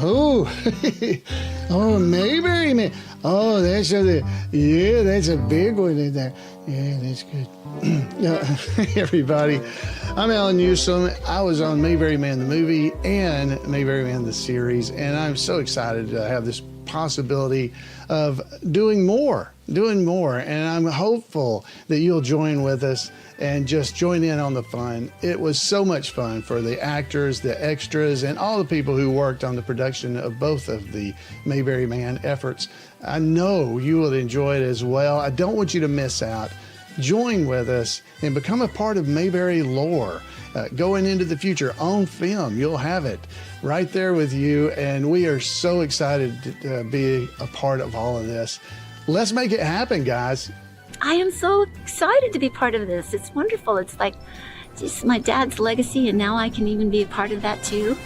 Oh, oh, Mayberry Man. Oh, that's a big one in there. Yeah, that's good. Hey, everybody, I'm Alan Newsom. I was on Mayberry Man the movie and Mayberry Man the series, and I'm so excited to have this possibility of doing more, and I'm hopeful that you'll join with us and just join in on the fun. It was so much fun for the actors, the extras, and all the people who worked on the production of both of the Mayberry Man efforts. I know you will enjoy it as well. I don't want you to miss out. Join with us and become a part of Mayberry lore. Going into the future on film, you'll have it right there with you, and we are so excited to be a part of all of this. Let's make it happen, guys. I am so excited to be part of this. It's wonderful. It's like just my dad's legacy, and now I can even be a part of that too.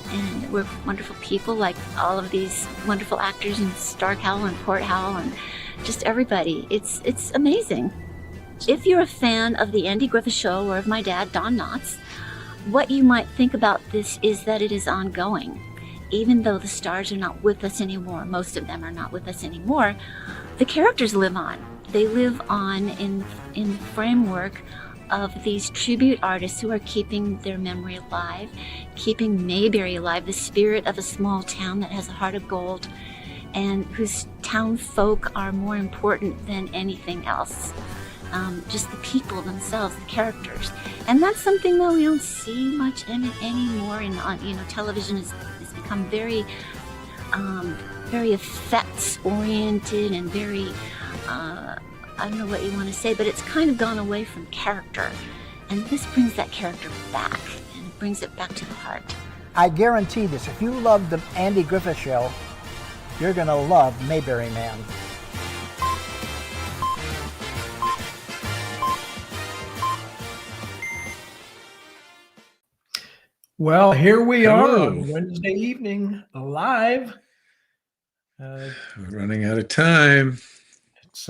And we're wonderful people, like all of these wonderful actors in Stark Howell and Port Howell and just everybody. It's amazing. If you're a fan of the Andy Griffith Show or of my dad, Don Knotts, what you might think about this is that it is ongoing. Even though the stars are not with us anymore, most of them are not with us anymore, the characters live on. They live on in the framework of these tribute artists who are keeping their memory alive, keeping Mayberry alive, the spirit of a small town that has a heart of gold and whose town folk are more important than anything else. Just the people themselves, the characters. And that's something that we don't see much anymore. And television has become very effects oriented and very, I don't know what you want to say, but it's kind of gone away from character. And this brings that character back, and it brings it back to the heart. I guarantee this, if you love the Andy Griffith Show, you're going to love Mayberry Man. Well, here we are on Wednesday evening, live. We're running out of time. It's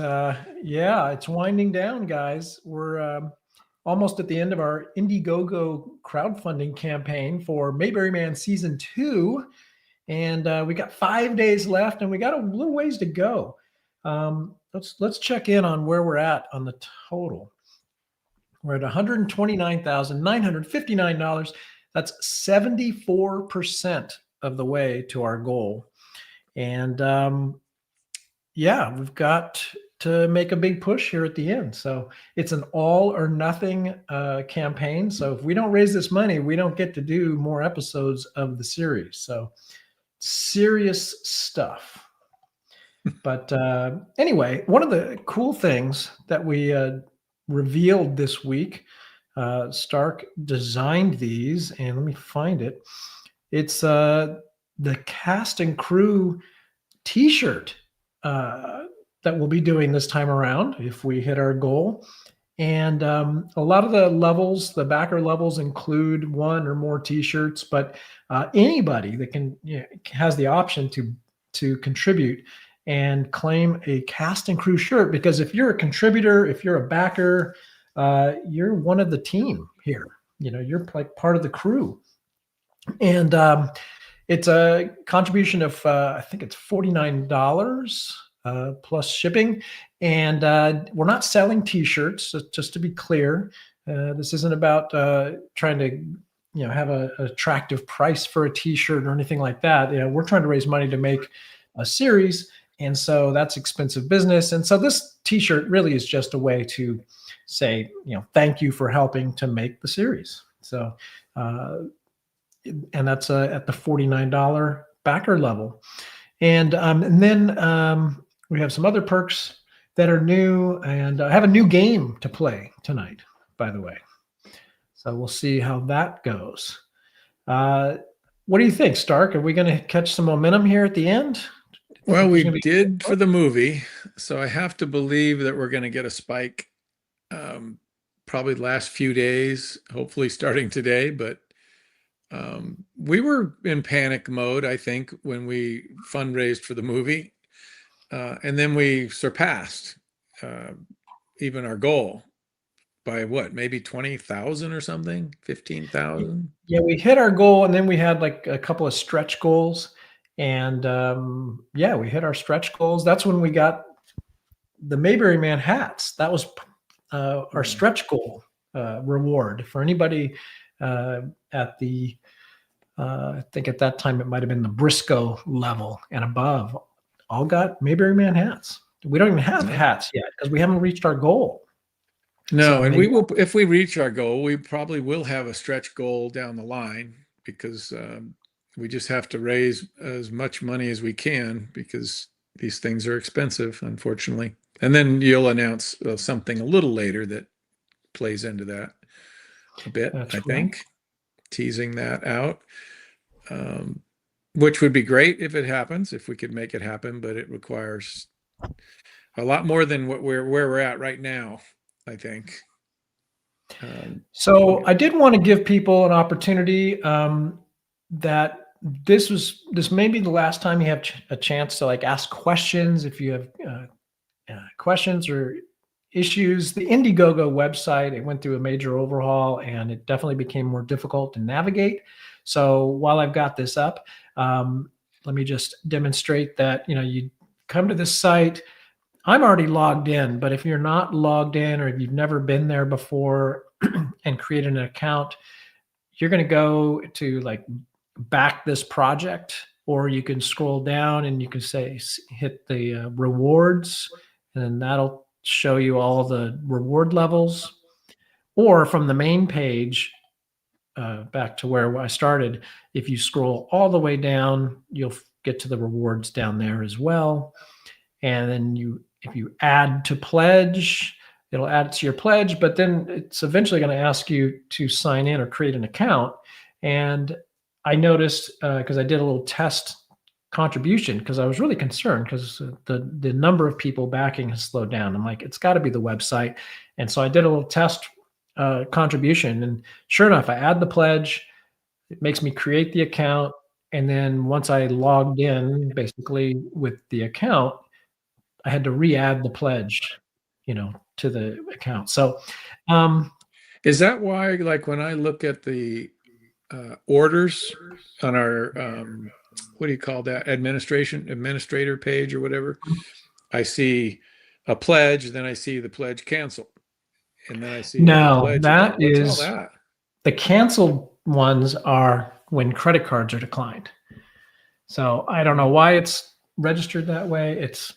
winding down, guys. We're almost at the end of our Indiegogo crowdfunding campaign for Mayberry Man Season 2. And we got 5 days left, and we got a little ways to go. Let's check in on where we're at on the total. We're at $129,959. That's 74% of the way to our goal. And we've got to make a big push here at the end. So it's an all or nothing campaign. So if we don't raise this money, we don't get to do more episodes of the series. So serious stuff. But anyway, one of the cool things that we revealed this week, Stark designed these, and let me find it. It's the cast and crew t-shirt that we'll be doing this time around if we hit our goal. And a lot of the levels, the backer levels, include one or more t-shirts, but anybody that has the option to contribute and claim a cast and crew shirt, because if you're a contributor, if you're a backer, you're one of the team here. You're like part of the crew. And it's a contribution of, I think it's $49 plus shipping. And we're not selling t-shirts, just to be clear. This isn't about trying to have an attractive price for a t-shirt or anything like that. We're trying to raise money to make a series. And so that's expensive business. And so this t-shirt really is just a way to say, thank you for helping to make the series. So, and that's at the $49 backer level. And then we have some other perks that are new, and I have a new game to play tonight, by the way. So we'll see how that goes. What do you think, Stark? Are we going to catch some momentum here at the end? Well, we did for the movie, so I have to believe that we're going to get a spike probably the last few days, hopefully starting today. But we were in panic mode, I think, when we fundraised for the movie. And then we surpassed even our goal by what, maybe 20,000 or something, 15,000? Yeah, we hit our goal, and then we had like a couple of stretch goals. And yeah, we hit our stretch goals. That's when we got the Mayberry Man hats. That was our stretch goal reward for anybody at the I think at that time it might have been the Briscoe level and above. All got Mayberry Man hats. We don't even have hats yet because we haven't reached our goal. No, So and maybe- we will, if we reach our goal, we probably will have a stretch goal down the line because we just have to raise as much money as we can because these things are expensive, unfortunately. And then you'll announce something a little later that plays into that a bit, That's I right. think, teasing that out, which would be great if it happens, if we could make it happen, but it requires a lot more than where we're at right now, I think. So I did want to give people an opportunity that this may be the last time you have a chance to like ask questions. If you have questions or issues, the Indiegogo website, it went through a major overhaul and it definitely became more difficult to navigate. So while I've got this up, let me just demonstrate that, you come to this site. I'm already logged in, but if you're not logged in or if you've never been there before and created an account, you're going to go to like back this project, or you can scroll down and you can hit the rewards, and then that'll show you all the reward levels. Or from the main page, back to where I started, if you scroll all the way down, you'll get to the rewards down there as well. And then if you add to pledge, it'll add it to your pledge, but then it's eventually going to ask you to sign in or create an account. And I noticed, because I did a little test contribution, because I was really concerned because the number of people backing has slowed down. I'm like, it's got to be the website. And so I did a little test contribution, and sure enough, I add the pledge. It makes me create the account. And then once I logged in, basically with the account, I had to re-add the pledge, to the account. So, is that why, like when I look at the orders on our, what do you call that? Administrator page or whatever, I see a pledge, then I see the pledge cancel. And then I see the no, pledge. that What's is all that? the canceled ones are when credit cards are declined. So I don't know why it's registered that way. It's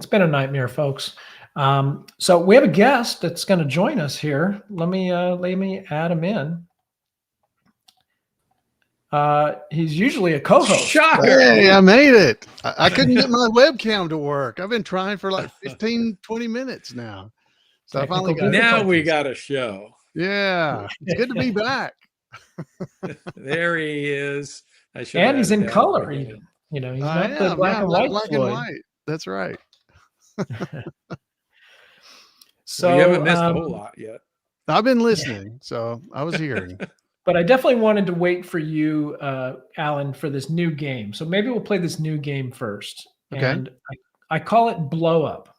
been a nightmare, folks. So we have a guest that's going to join us here. Let me add him in. He's usually a co-host. Shocker. Hey, I made it. I couldn't get my webcam to work. I've been trying for like 15, 20 minutes now. So I finally got it. Now we got a show. Yeah, it's good to be back. There he is. And he's in color even. He's not the black and white. Black and white. That's right. So you haven't missed a whole lot yet. I've been listening, so I was hearing. But I definitely wanted to wait for you, Alan, for this new game. So maybe we'll play this new game first. Okay. And I call it Blow Up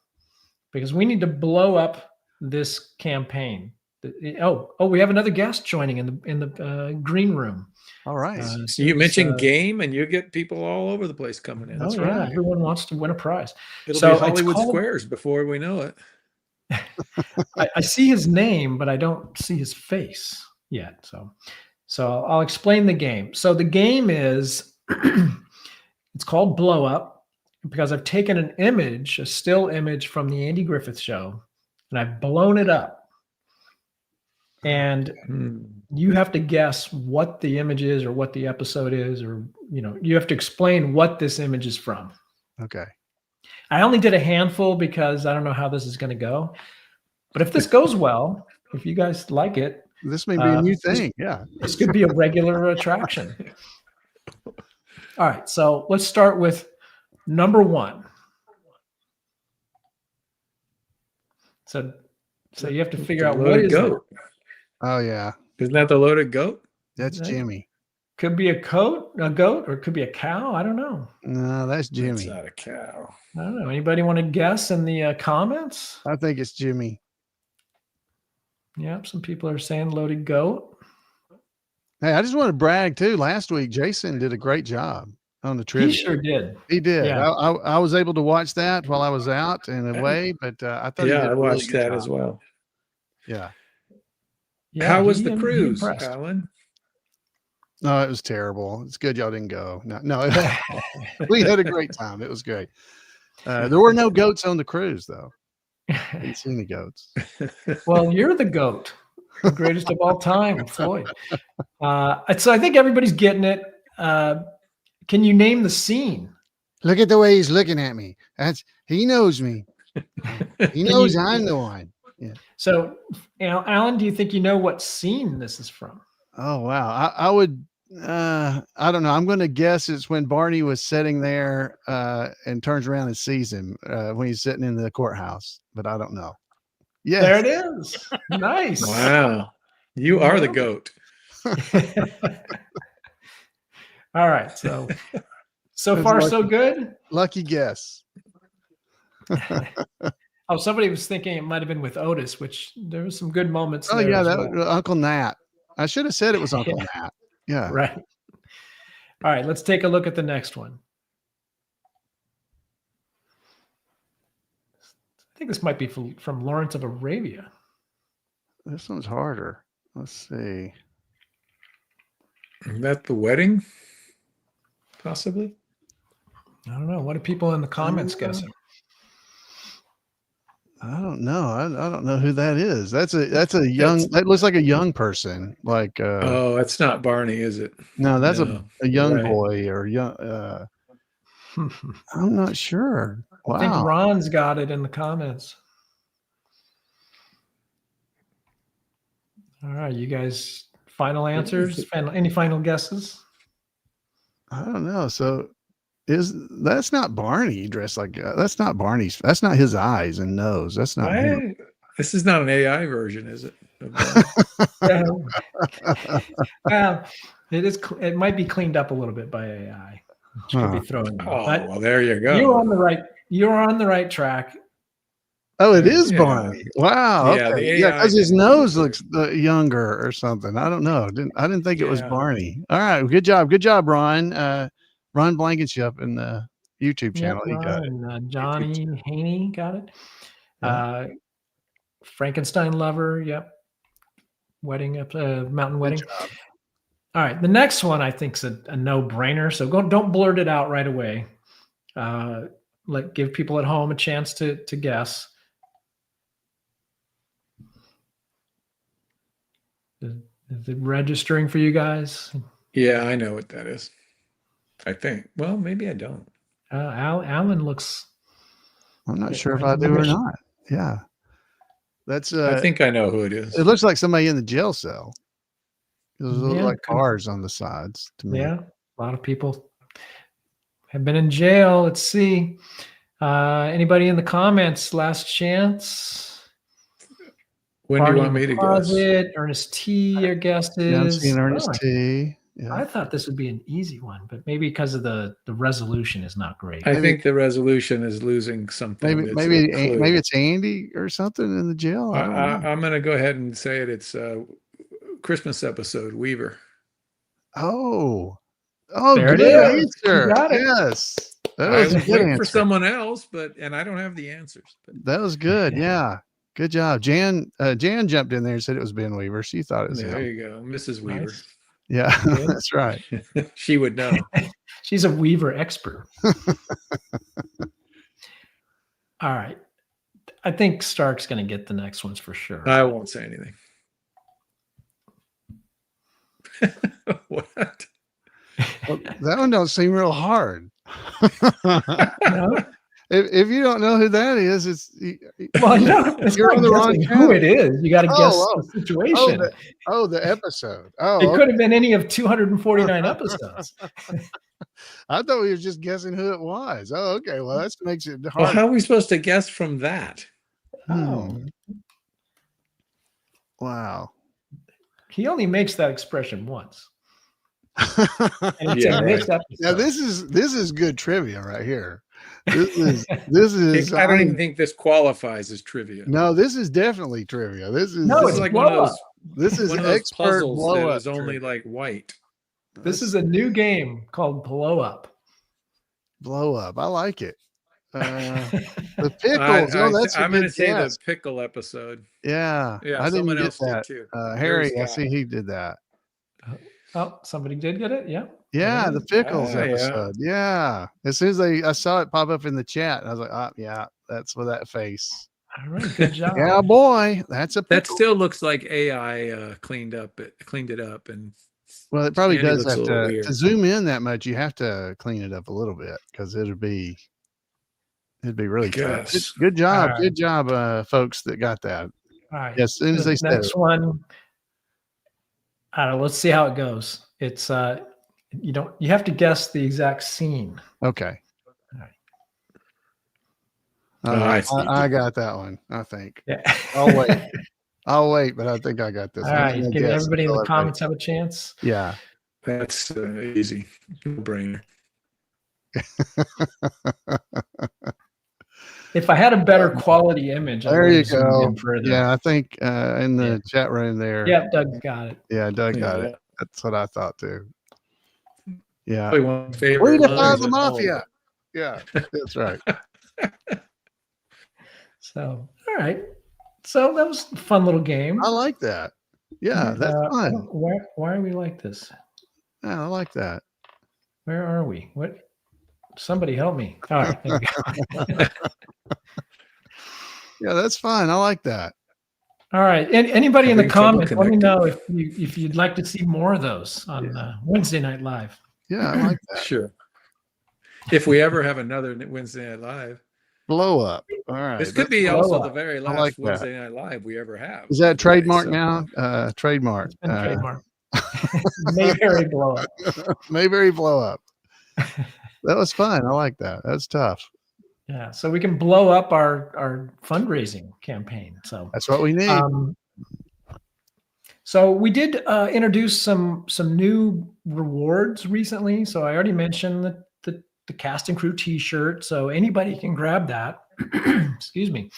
because we need to blow up this campaign. We have another guest joining in the green room. All right. So you mentioned game, and you get people all over the place coming in. That's right. right. Everyone wants to win a prize. It'll be Hollywood Squares before we know it. I see his name, but I don't see his face yet. So I'll explain the game. So the game is, it's called Blow Up because I've taken an image, a still image from the Andy Griffith Show, and I've blown it up. And you have to guess what the image is or what the episode is, or, you have to explain what this image is from. Okay. I only did a handful because I don't know how this is going to go. But if this goes well, if you guys like it, this may be a new thing. Yeah. This could be a regular attraction. All right. So let's start with number one. So you have to figure out what is goat. It. Oh yeah. Isn't that the loaded goat? That's Jimmy. Could be a goat, or it could be a cow. I don't know. No, that's Jimmy. It's not a cow. I don't know. Anybody want to guess in the comments? I think it's Jimmy. Yep. Some people are saying loaded goat. Hey, I just want to brag too. Last week, Jason did a great job. on the trivia. He sure did. He did. Yeah. I was able to watch that while I was out and away, but I thought he did Yeah, I a really watched good that job. as well. Yeah. Yeah. How was the he cruise, impressed. Alan? No, it was terrible. It's good y'all didn't go. No, we had a great time. It was great. There were no goats on the cruise, though. Didn't see any goats. Well, you're the GOAT, the greatest of all time, Floyd. So I think everybody's getting it. Can you name the scene? Look at the way he's looking at me. He knows me. He knows I'm the one. Yeah. So, Alan, do you think you know what scene this is from? Oh wow. I would. I don't know. I'm going to guess it's when Barney was sitting there and turns around and sees him when he's sitting in the courthouse, but I don't know. Yes. There it is. Nice. Wow. You are the GOAT. All right. So That's far, lucky. so good. Lucky guess. Oh, somebody was thinking it might have been with Otis, which there was some good moments. Oh there yeah, as that well. Uncle Nat. I should have said it was Uncle Nat. Yeah. Right. All right. Let's take a look at the next one. I think this might be from Lawrence of Arabia. This one's harder. Let's see. Is that the wedding? Possibly. I don't know. What are people in the comments guessing? I don't know. I don't know who that is. That's a young. That looks like a young person. Like Oh, that's not Barney, is it? no, that's No, a young right. boy or young. I'm not sure. I think Wow. Ron's got it in the comments. All right, you guys. Final answers? Any final guesses? I don't know. So that's not Barney dressed like that's not Barney's. That's not his eyes and nose. That's not him. This is not an AI version, is it? Well, it is. It might be cleaned up a little bit by AI. Which could be thrown. Oh, But well, there you go. you're on the right. You're on the right track. Oh, it is Yeah. Barney. Wow. Yeah, Okay. the Yeah, AI because his didn't nose do it. looks younger or something. I don't know. I didn't think it was Yeah. Barney. All right. Good job. Good job, Ron. Ron Blankenship in the YouTube channel. Yep, He got it. and Johnny Haney got it. Yeah. Frankenstein Lover. Yep. Wedding, Mountain Wedding. Good job. All right, the next one I think is a no-brainer. So don't blurt it out right away. Give people at home a chance to guess. Is it registering for you guys? Yeah, I know what that is. I think. Well, maybe I don't. Alan looks. I'm not Yeah, sure if right. I do or not. Yeah. That's I think I know who it is. it looks like somebody in the jail cell. Those look Yeah, like could- bars on the sides to me. Yeah, a lot of people have been in jail. Let's see. Anybody in the comments? Last chance. When do Barney you want in me the to guess? Closet, Ernest T. Your guess Yeah, I'm is. seeing Ernest Oh, T. Yeah. I thought this would be an easy one, but maybe because of the resolution is not great. I Maybe- think the resolution is losing something. that's a Maybe clue. it's Andy or something in the jail. I don't know. I'm going to go ahead and say it. It's a Christmas episode, Weaver. Oh, There it good is. You answer. got it. Yes, that I was a was good waiting answer. for someone else, and I don't have the answers. But That was good. Yeah, good job. Jan jumped in there and said it was Ben Weaver. She thought it was there him. you go, Mrs. Weaver. Nice. Yeah, Good. that's right. She would know. She's a Weaver expert. All right. I think Stark's going to get the next ones for sure. I won't say anything. What? Well, that one don't seem real hard. No? If you don't know who that is, Well, no, it's You're not on the wrong guessing who channel. it is. You got to Oh, guess oh. the situation. The episode. Oh, It okay. could have been any of 249 episodes. I thought we were just guessing who it was. Oh, okay. Well, that makes it Well, hard. how are we supposed to guess from that? Oh, Hmm. Wow. he only makes that expression once. And it's Yeah, in this right. episode. Now this is good trivia right here. This is I don't even think this qualifies as trivia. No, this is definitely trivia. This is No, This it's is like blow one of those, up. this is one of those expert puzzles blow that up. is only like white. This is a new game called Blow Up. blow up. I like it. The pickles. Oh, that's a I'm going good to say the guess. pickle episode. Yeah, Yeah, I didn't someone get else did that. too. Harry, I Scott. see he did that. Oh, somebody did get it. Yeah. Yeah, the pickles Ah, yeah. episode. Yeah. As soon as I saw it pop up in the chat, I was like, oh, yeah, that's with that face. All right. Good job. Yeah, boy, that's a That pickle. still looks like AI cleaned it up, and Well, it probably Andy does looks have a little to weird. zoom in that much. You have to clean it up a little bit because it'd be really tough. Guess. Good job. All Good job, folks that got that. All right. Yeah, as soon as The they said next it. one. I don't know. Let's see how it goes. It's you have to guess the exact scene. Okay. All right. I got that one, I think. Yeah. I'll wait, but I think I got this. All I'm right. gonna Give guess everybody in until the comments have a chance. Yeah. That's easy. No brainer. If I had a better quality image, I There would you have zoomed go. in further. Yeah, I think in the chat room there. Yep, Doug got it. Yeah, Doug Clean got it it. up. That's what I thought too. Yeah. Probably one of my We favorite defy lines the in all of mafia. it. Yeah, that's right. So, all right. So that was a fun little game. I like that. Yeah, that's fun. Why are we like this? Yeah, I like that. Where are we? What? Somebody help me. All right. There we go. Yeah, that's fine. I like that. All right. Anybody in the Having trouble comments, let me connecting. know if you'd like to see more of those on Wednesday Night Live. Yeah, I like that. Sure. If we ever have another Wednesday Night Live, Blow up. All right. this could be blow also up. the very like last that. Wednesday Night Live we ever have. Is that trademark So- now? Trademark. It's been trademark. Mayberry blow up. Mayberry blow up. That was fun. I like that. That's tough. Yeah. So we can blow up our fundraising campaign. So That's what we need. So we did introduce some new rewards recently. So I already mentioned the cast and crew T-shirt. So anybody can grab that. Excuse me.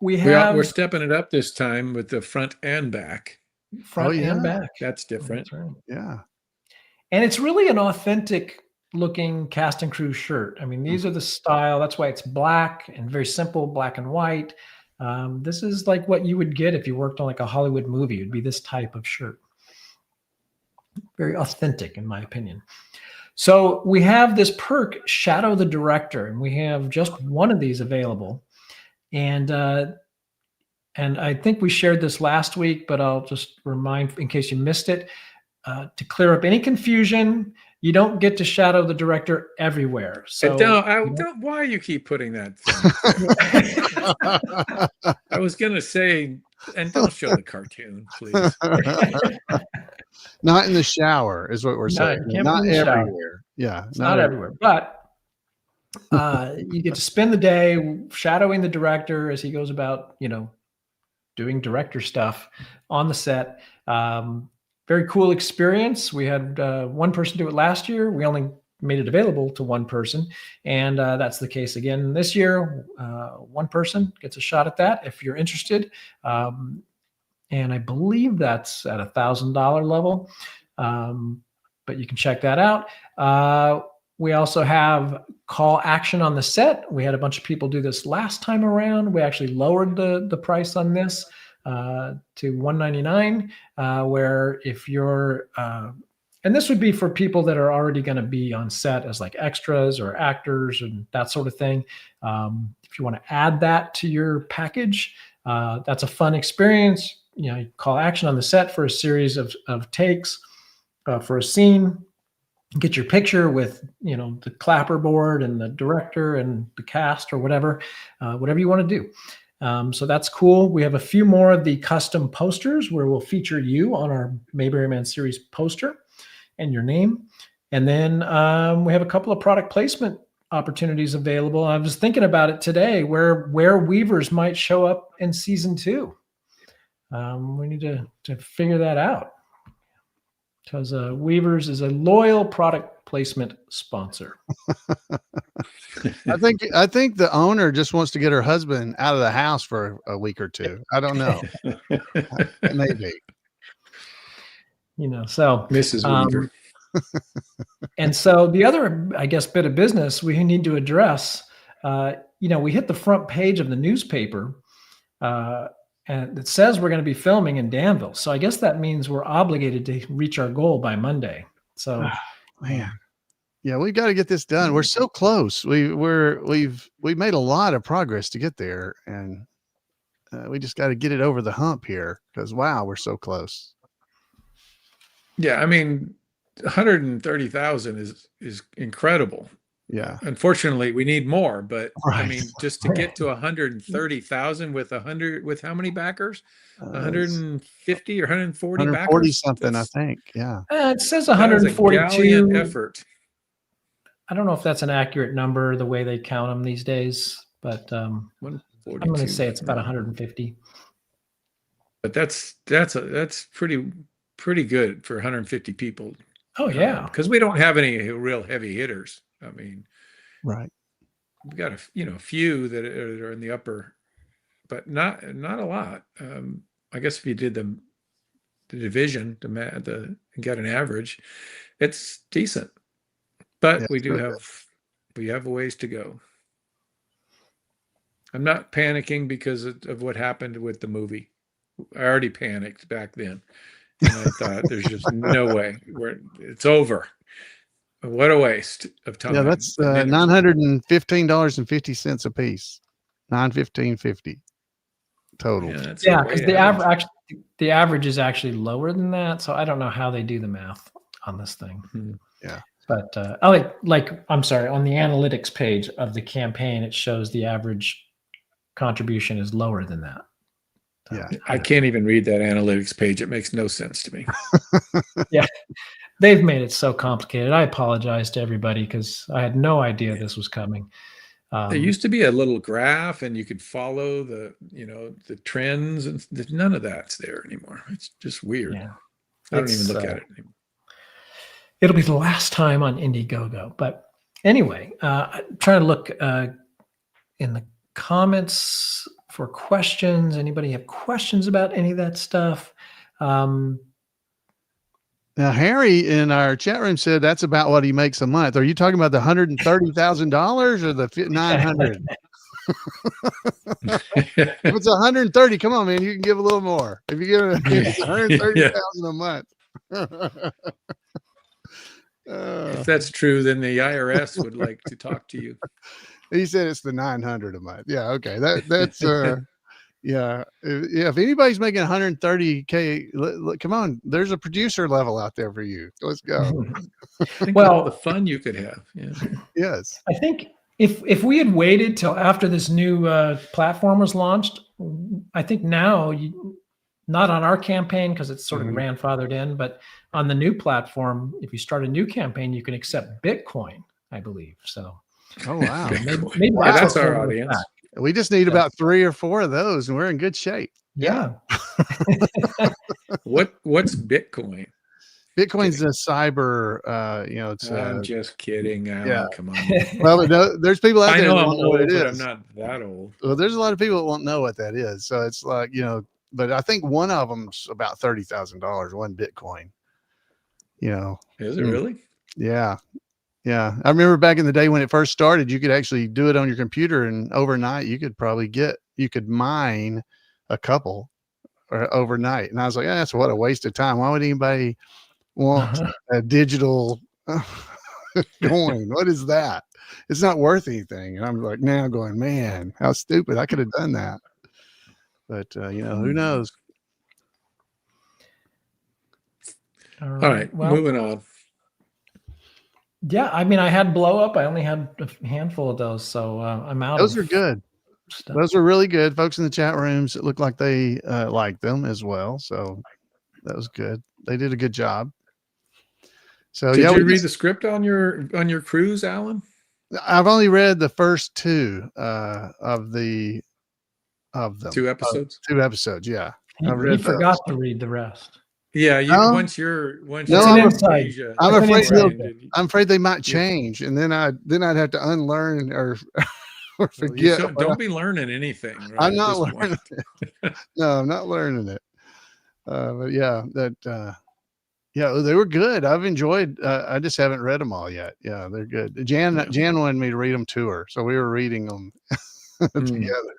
We're stepping it up this time with the front and back. front and back. That's different. That's right. Yeah. And it's really an authentic looking cast and crew shirt. I mean, these are the style. That's why it's black and very simple, black and white. This is like what you would get if you worked on like a Hollywood movie. It'd be this type of shirt. Very authentic, in my opinion. So we have this perk, Shadow the Director, and we have just one of these available. And I think we shared this last week, but I'll just remind in case you missed it, to clear up any confusion. You don't get to shadow the director everywhere. So don't. Why you keep putting that? I was gonna say, and don't show the cartoon, please. Not in the shower is what we're saying. you can't Not be in the shower. everywhere. Yeah. It's not everywhere, but you get to spend the day shadowing the director as he goes about, doing director stuff on the set. Very cool experience. We had one person do it last year. We only made it available to one person, and that's the case again this year. One person gets a shot at that if you're interested. And I believe that's at $1,000 level, but you can check that out. We also have call action on the set. We had a bunch of people do this last time around. We actually lowered the price on this to $199, where if you're, and this would be for people that are already going to be on set as like extras or actors and that sort of thing. If you want to add that to your package, that's a fun experience. You call action on the set for a series of takes for a scene. Get your picture with, the clapperboard and the director and the cast or whatever you want to do. So that's cool. We have a few more of the custom posters where we'll feature you on our Mayberry Man series poster and your name. And then we have a couple of product placement opportunities available. I was thinking about it today where Weavers might show up in season 2. We need to figure that out, because Weavers is a loyal product placement sponsor. I think the owner just wants to get her husband out of the house for a week or two. I don't know. Maybe. So Mrs. Weaver. And so the other, I guess, bit of business we need to address, we hit the front page of the newspaper, and it says we're going to be filming in Danville. So I guess that means we're obligated to reach our goal by Monday. So, Man. Yeah, we've got to get this done. We're so close. We've made a lot of progress to get there, and we just got to get it over the hump here because wow, we're so close. Yeah, I mean, 130,000 is incredible. Yeah. Unfortunately, we need more, but I Right. mean, just to get to 130,000 with how many backers? 150 or 140 140 backers? something, I think. Yeah. it says That is a 142. gallant effort. I don't know if that's an accurate number, the way they count them these days, but I'm going to say it's about 150. But that's pretty good for 150 people. Oh yeah, because we don't have any real heavy hitters. I mean, right. We've got a few that are in the upper, but not a lot. I guess if you did the division to get an average, it's decent. But Yeah, we have a ways to go. I'm not panicking because of what happened with the movie. I already panicked back then, and I thought there's just no way it's over. What a waste of time. Yeah, that's $915.50 a piece. $915.50 total. Yeah, because the average is actually lower than that. So I don't know how they do the math on this thing. Mm-hmm. Yeah. But I'm sorry, on the analytics page of the campaign, it shows the average contribution is lower than that. Yeah. I can't even read that analytics page. It makes no sense to me. Yeah. They've made it so complicated. I apologize to everybody because I had no idea this was coming. There used to be a little graph and you could follow the trends, and none of that's there anymore. It's just weird. Yeah. I don't even look at it anymore. It'll be the last time on Indiegogo. But anyway, trying to look in the comments for questions. Anybody have questions about any of that stuff? Now, Harry in our chat room said that's about what he makes a month. Are you talking about the $130,000 or the 900? If it's 130, come on, man, you can give a little more. If you give it 130,000 a month. If that's true, then the IRS would like to talk to you. He said it's the 900 a month. Yeah, okay. That's yeah. If anybody's making 130K, look, come on. There's a producer level out there for you. Let's go. Well, the fun you could have. Yeah. Yes. I think if we had waited till after this new platform was launched, I think now, not on our campaign because it's sort of grandfathered in, but on the new platform, if you start a new campaign, you can accept Bitcoin, I believe. So. Oh, wow. Maybe that's our audience. We just need about 3 or 4 of those and we're in good shape. Yeah. What's Bitcoin? Bitcoin's a cyber, it's I'm just kidding. Alan, yeah. Come on. Well, no, there's people out there that I'm won't know what it old, but is. I'm not that old. Well, there's a lot of people that won't know what that is. So it's like, but I think one of them's about $30,000, one Bitcoin. Is it really? Yeah. Yeah. I remember back in the day when it first started, you could actually do it on your computer, and overnight you could mine a couple overnight. And I was like, that's what a waste of time. Why would anybody want a digital coin? What is that? It's not worth anything. And I'm like, now going, man, how stupid. I could have done that. But, who knows? All right. Well, moving on. Yeah, I mean, I had blow up. I only had a handful of those, so I'm out. Those are good. Stuff. Those are really good. Folks in the chat rooms, it looked like they liked them as well. So that was good. They did a good job. So did you read the script on your cruise, Alan? I've only read the first 2 of them. 2 episodes. 2 episodes. Yeah, I forgot to read the rest. Yeah, once you're I'm afraid they might change, and then I'd have to unlearn or forget. Don't be learning anything. Right, I'm not learning it. No, I'm not learning it. But yeah, Yeah, they were good. I've enjoyed. I just haven't read them all yet. Yeah, they're good. Jan wanted me to read them to her, so we were reading them Mm. together.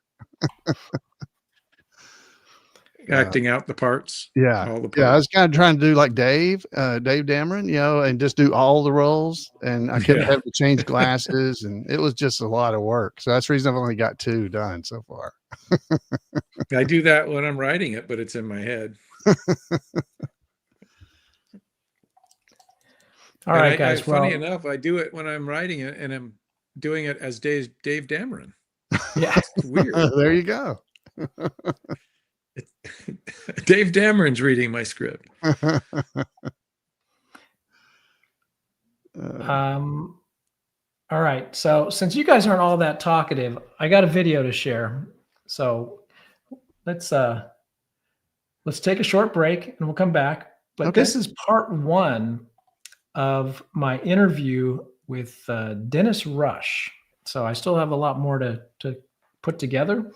Acting out the parts. Yeah, All the yeah. I parts. was kind of trying to do like Dave Dameron, and just do all the roles, and I kept Yeah. having to change glasses, and it was just a lot of work. So that's the reason I've only got 2 done so far. I do that when I'm writing it, but it's in my head. All right, guys. Funny enough, I do it when I'm writing it, and I'm doing it as Dave Dameron. yeah. It's weird. There you go. Dave Dameron's reading my script. All right. So since you guys aren't all that talkative, I got a video to share. So let's take a short break and we'll come back. But Okay. this is part 1 of my interview with Dennis Rush. So I still have a lot more to put together.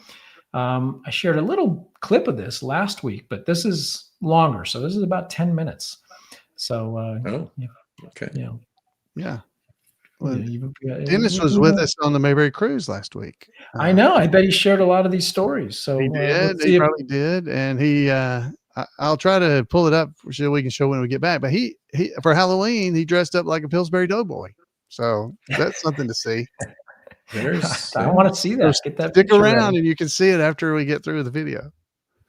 I shared a little clip of this last week, but this is longer. So this is about 10 minutes. So, okay. Yeah. Well, Yeah, Dennis was with us on the Mayberry cruise last week. I know. I bet he shared a lot of these stories. So He did. He probably did. And I'll try to pull it up so we can show when we get back. But he for Halloween, he dressed up like a Pillsbury Doughboy. So that's something to see. I want to see that. Get that. Stick around and you can see it after we get through the video.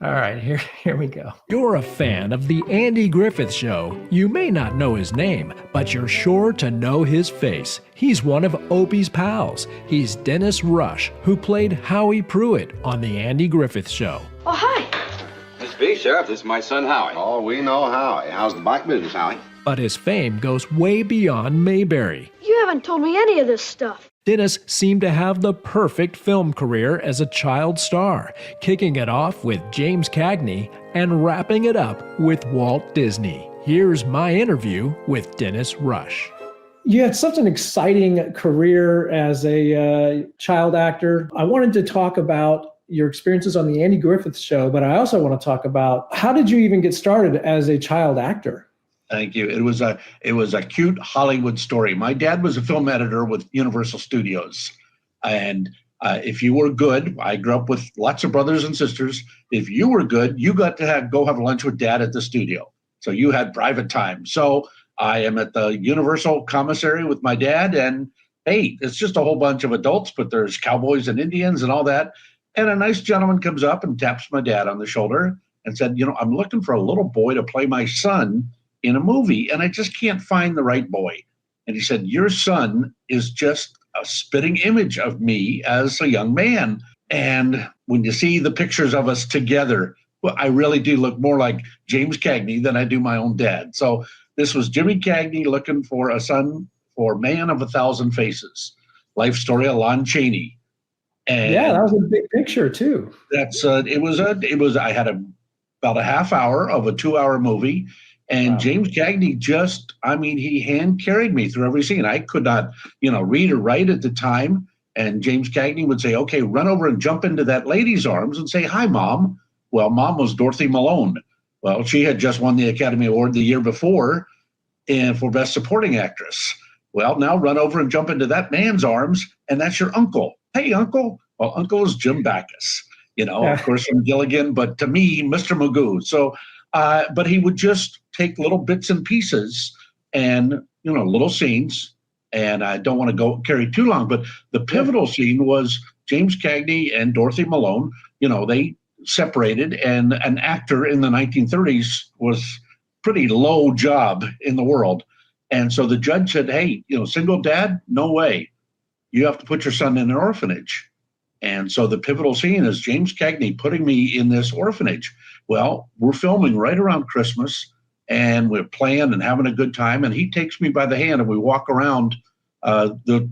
All right, here we go. You're a fan of The Andy Griffith Show. You may not know his name, but you're sure to know his face. He's one of Opie's pals. He's Dennis Rush, who played Howie Pruitt on The Andy Griffith Show. Oh, hi. Miss B, Sheriff, this is my son, Howie. Oh, we know Howie. How's the bike business, Howie? But his fame goes way beyond Mayberry. You haven't told me any of this stuff. Dennis seemed to have the perfect film career as a child star, kicking it off with James Cagney and wrapping it up with Walt Disney. Here's my interview with Dennis Rush. You had such an exciting career as a child actor. I wanted to talk about your experiences on the Andy Griffith Show, but I also want to talk about how did you even get started as a child actor? Thank you. It was a cute Hollywood story. My dad was a film editor with Universal Studios, and if you were good, I grew up with lots of brothers and sisters. If you were good, you got to go have lunch with Dad at the studio. So you had private time. So I am at the Universal commissary with my dad, and hey, it's just a whole bunch of adults, but there's cowboys and Indians and all that. And a nice gentleman comes up and taps my dad on the shoulder and said, I'm looking for a little boy to play my son in a movie, and I just can't find the right boy. And he said, your son is just a spitting image of me as a young man. And when you see the pictures of us together, well, I really do look more like James Cagney than I do my own dad. So this was Jimmy Cagney looking for a son for Man of a Thousand Faces, life story of Lon Chaney. And yeah, that was a big picture too. That's I had about a half hour of a 2-hour movie. And wow. James Cagney he hand carried me through every scene. I could not, read or write at the time. And James Cagney would say, okay, run over and jump into that lady's arms and say, hi, Mom. Well, Mom was Dorothy Malone. Well, she had just won the Academy Award the year before for Best Supporting Actress. Well, now run over and jump into that man's arms, and that's your uncle. Hey, Uncle. Well, Uncle is Jim Backus, of course, from Gilligan, but to me, Mr. Magoo. So, but he would just take little bits and pieces and, little scenes. And I don't want to carry too long, but the pivotal scene was James Cagney and Dorothy Malone. They separated, and an actor in the 1930s was pretty low job in the world. And so the judge said, hey, single dad, no way. You have to put your son in an orphanage. And so the pivotal scene is James Cagney putting me in this orphanage. Well, we're filming right around Christmas, and we're playing and having a good time. And he takes me by the hand, and we walk around the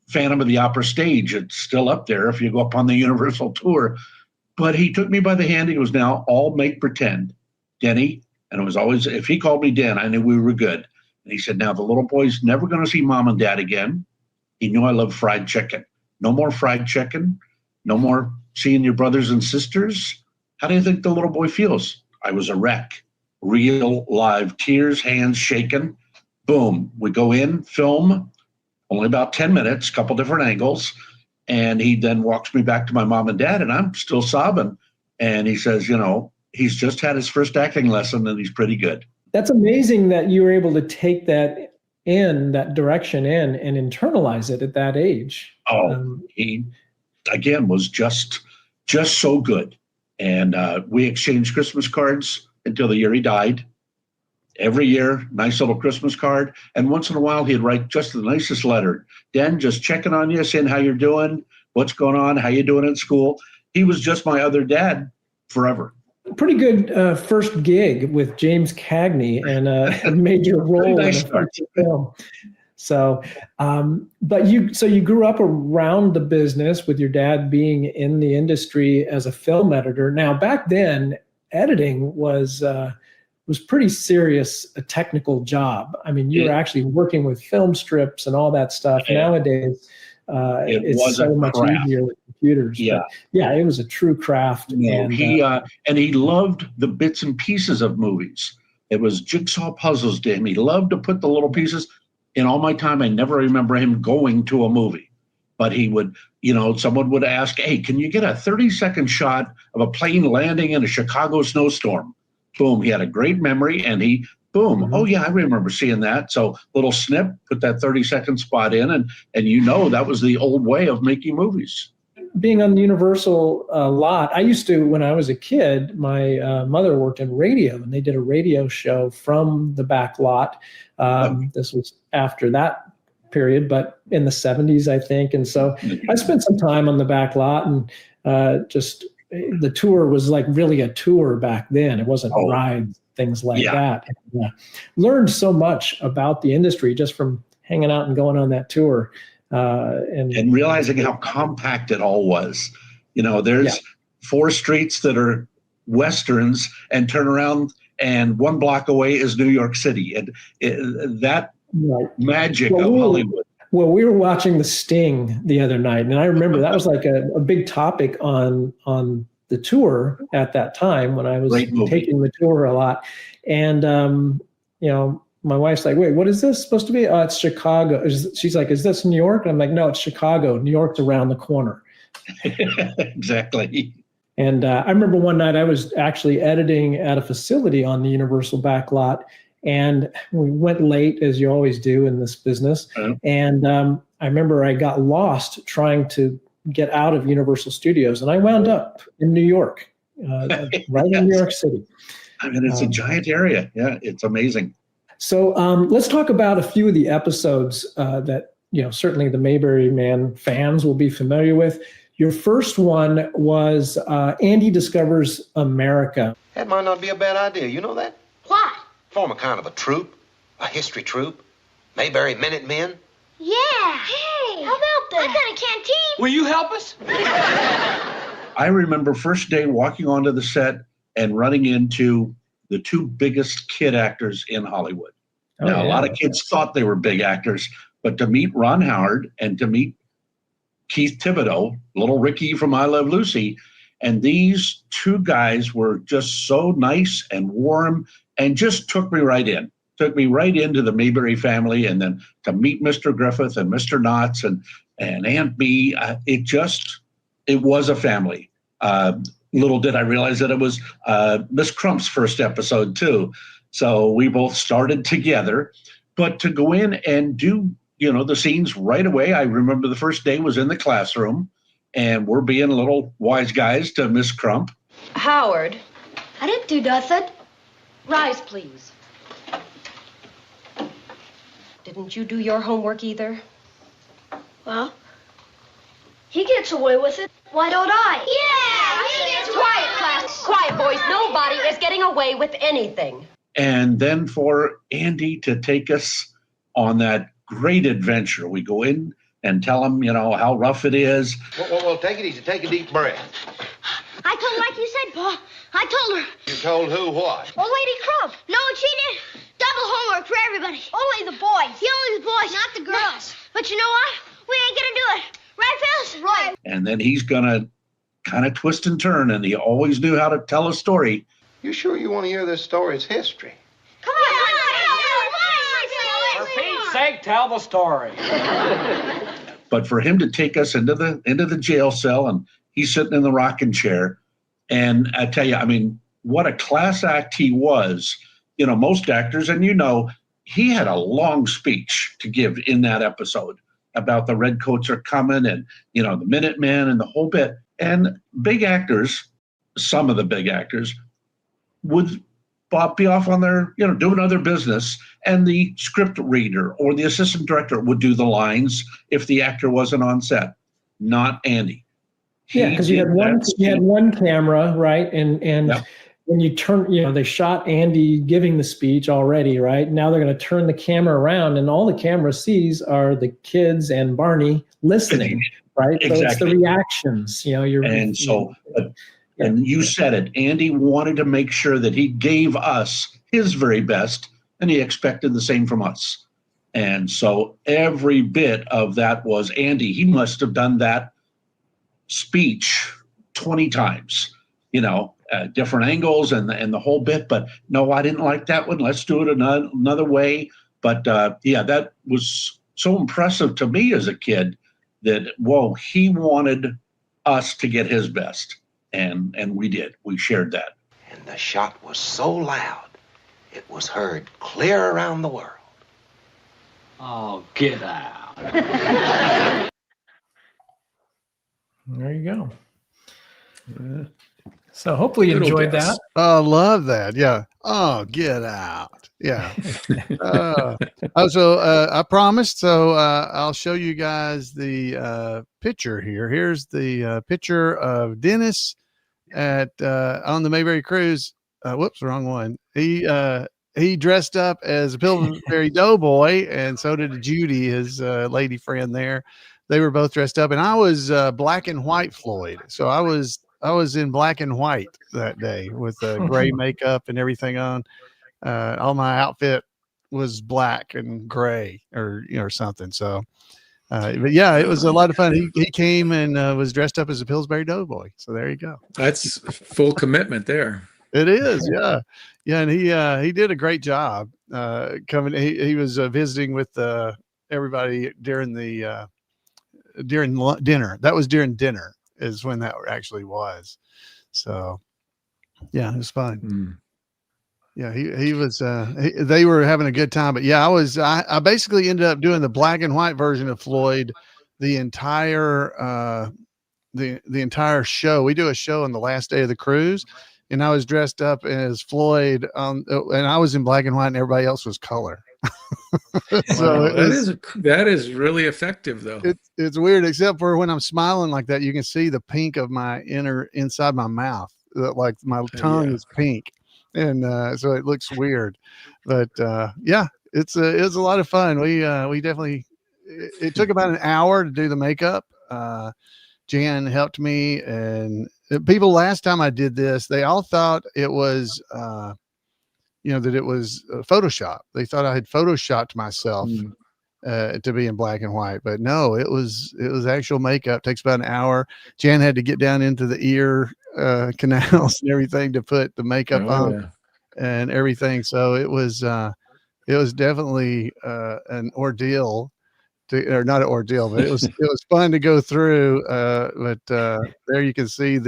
Phantom of the Opera stage. It's still up there if you go up on the Universal tour. But he took me by the hand. He was now all make pretend, Denny. And it was always, if he called me Den, I knew we were good. And he said, now the little boy's never going to see Mom and Dad again. He knew I love fried chicken. No more fried chicken. No more seeing your brothers and sisters. How do you think the little boy feels? I was a wreck. real live tears, hands shaking. Boom. We go in, film, only about 10 minutes, couple different angles. And he then walks me back to my mom and dad, and I'm still sobbing. And he says, he's just had his first acting lesson and he's pretty good. That's amazing that you were able to take that direction and internalize it at that age. He, again, was just so good. And we exchanged Christmas cards until the year he died. Every year, nice little Christmas card. And once in a while, he'd write just the nicest letter. Dan, just checking on you, saying how you're doing, what's going on, how you doing at school. He was just my other dad forever. Pretty good first gig with James Cagney and a major role nice in a film. So, but you grew up around the business with your dad being in the industry as a film editor. Now, back then, editing was pretty serious, a technical job. I mean, you were actually working with film strips and all that stuff. Yeah. Nowadays, it's so much easier with computers. Yeah, but yeah, it was a true craft. And he loved the bits and pieces of movies. It was jigsaw puzzles to him. He loved to put the little pieces. In all my time, I never remember him going to a movie, but he would, someone would ask, hey, can you get a 30-second shot of a plane landing in a Chicago snowstorm? Boom. He had a great memory and he, boom. Mm-hmm. Oh yeah, I remember seeing that. So little snip, put that 30-second spot in and that was the old way of making movies. Being on the Universal lot, I used to, when I was a kid, my mother worked in radio and they did a radio show from the back lot. This was after that period, but in the 70s, I think. And so I spent some time on the back lot and just the tour was like really a tour back then. It wasn't rides, things like that. And, learned so much about the industry just from hanging out and going on that tour. And realizing how compact it all was. There's 4 streets that are Westerns and turn around and 1 block away is New York City. And that magic of Hollywood. Well, we were watching The Sting the other night, and I remember that was like a big topic on the tour at that time when I was taking the tour a lot. And, my wife's like, wait, what is this supposed to be? Oh, it's Chicago. She's like, is this New York? And I'm like, no, it's Chicago. New York's around the corner. Exactly. And I remember one night I was actually editing at a facility on the Universal backlot, and we went late, as you always do in this business. And I remember I got lost trying to get out of Universal Studios, and I wound up in New York, right in New York City. I mean, it's a giant area. Yeah, it's amazing. So let's talk about a few of the episodes that, certainly the Mayberry Man fans will be familiar with. Your first one was Andy Discovers America. That might not be a bad idea. You know that? What? Form a kind of a troupe, a history troupe. Mayberry Minutemen. Yeah. Hey, how about that? I got a canteen. Will you help us? I remember first day walking onto the set and running into the 2 biggest kid actors in Hollywood. A lot of kids thought they were big actors, but to meet Ron Howard and to meet Keith Thibodeau, little Ricky from I Love Lucy, and these 2 guys were just so nice and warm and just took me right in. Took me right into the Mayberry family, and then to meet Mr. Griffith and Mr. Knotts and Aunt Bee. It was a family. Little did I realize that it was Miss Crump's first episode too. So we both started together, but to go in and do, the scenes right away. I remember the first day was in the classroom and we're being little wise guys to Miss Crump. Howard. I didn't do nothing. Rise, please. Didn't you do your homework either? Well, he gets away with it. Why don't I? Yeah, he gets quiet, class. Quiet, boys. Nobody is getting away with anything. And then for Andy to take us on that great adventure, we go in and tell him, how rough it is. Well, take it easy. Take a deep breath. I told her like you said, Pa. I told her. You told who what? Old Lady Crump. No, she did. Double homework for everybody. Only the boys. Only the boys, not the girls. But you know what? We ain't gonna do it. Right, Phyllis? Right. And then he's gonna kind of twist and turn, and he always knew how to tell a story. You sure you want to hear this story? It's history. Come on, For Pete's sake, tell the story. But for him to take us into the jail cell, and he's sitting in the rocking chair, and I tell you, I mean, what a class act he was. You know, most actors, and you know, he had a long speech to give in that episode about the redcoats are coming, and you know, the Minutemen and the whole bit. And big actors, some of the big actors, would be off on their, you know, doing other business, and the script reader or the assistant director would do the lines if the actor wasn't on set. Not Andy. Yeah, because you had one camera, right? And Yep. when you turn, you know, they shot Andy giving the speech already, right? Now they're going to turn the camera around, and all the camera sees are the kids and Barney listening, right? Exactly. So it's the reactions, you know. And you said it. Andy wanted to make sure that he gave us his very best, and he expected the same from us. And so every bit of that was Andy. He must have done that speech 20 times, you know, different angles and the whole bit. But no, I didn't like that one. Let's do it another way. But yeah, that was so impressive to me as a kid that, whoa, he wanted us to get his best. And we did. We shared that. And the shot was so loud, it was heard clear around the world. Oh, get out. There you go. So hopefully you enjoyed that. Oh, love that. Yeah. Oh, get out. Yeah. I promised. So I'll show you guys the picture here. Here's the picture of Dennis at on the Mayberry cruise. Whoops, wrong one. He dressed up as a Pillsbury Doughboy, and so did Judy, his lady friend there. They were both dressed up, and I was black and white Floyd. So I was in black and white that day with gray makeup and everything on. All my outfit was black and gray, or or something. So, but yeah, it was a lot of fun. He came and was dressed up as a Pillsbury Doughboy. So there you go. That's full commitment there. It is, yeah, yeah, and he did a great job coming. He was visiting with everybody during the during dinner. That was during dinner is when that actually was. So yeah, it was fun. Yeah, he was. They were having a good time, but yeah, I basically ended up doing the black and white version of Floyd, the entire the entire show. We do a show on the last day of the cruise, and I was dressed up as Floyd, and I was in black and white, and everybody else was color. So wow, that is really effective, though. It's weird, except for when I'm smiling like that, you can see the pink of my inside my mouth, like my tongue is pink, and so it looks weird. But yeah, it's a lot of fun. We definitely. It took about an hour to do the makeup. Jan helped me, and people last time I did this, they all thought it was, that it was Photoshop. They thought I had Photoshopped myself to be in black and white, but no, it was actual makeup. It takes about an hour. Jan had to get down into the ear canals and everything to put the makeup on and everything. So it was definitely an ordeal. Or not an ordeal, but it was fun to go through. But there you can see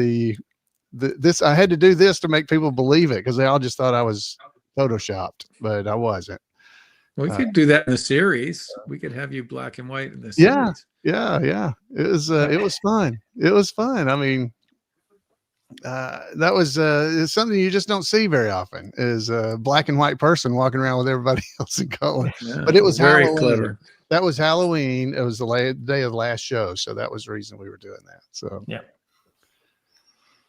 this. I had to do this to make people believe it, because they all just thought I was Photoshopped, but I wasn't. We could do that in the series. We could have you black and white in the series. Yeah. It was fun. It was fun. I mean, that was it's something you just don't see very often, is a black and white person walking around with everybody else in color. Yeah, but it was very Halloween. Clever. That was Halloween. It was the day of the last show, so that was the reason we were doing that. So yeah.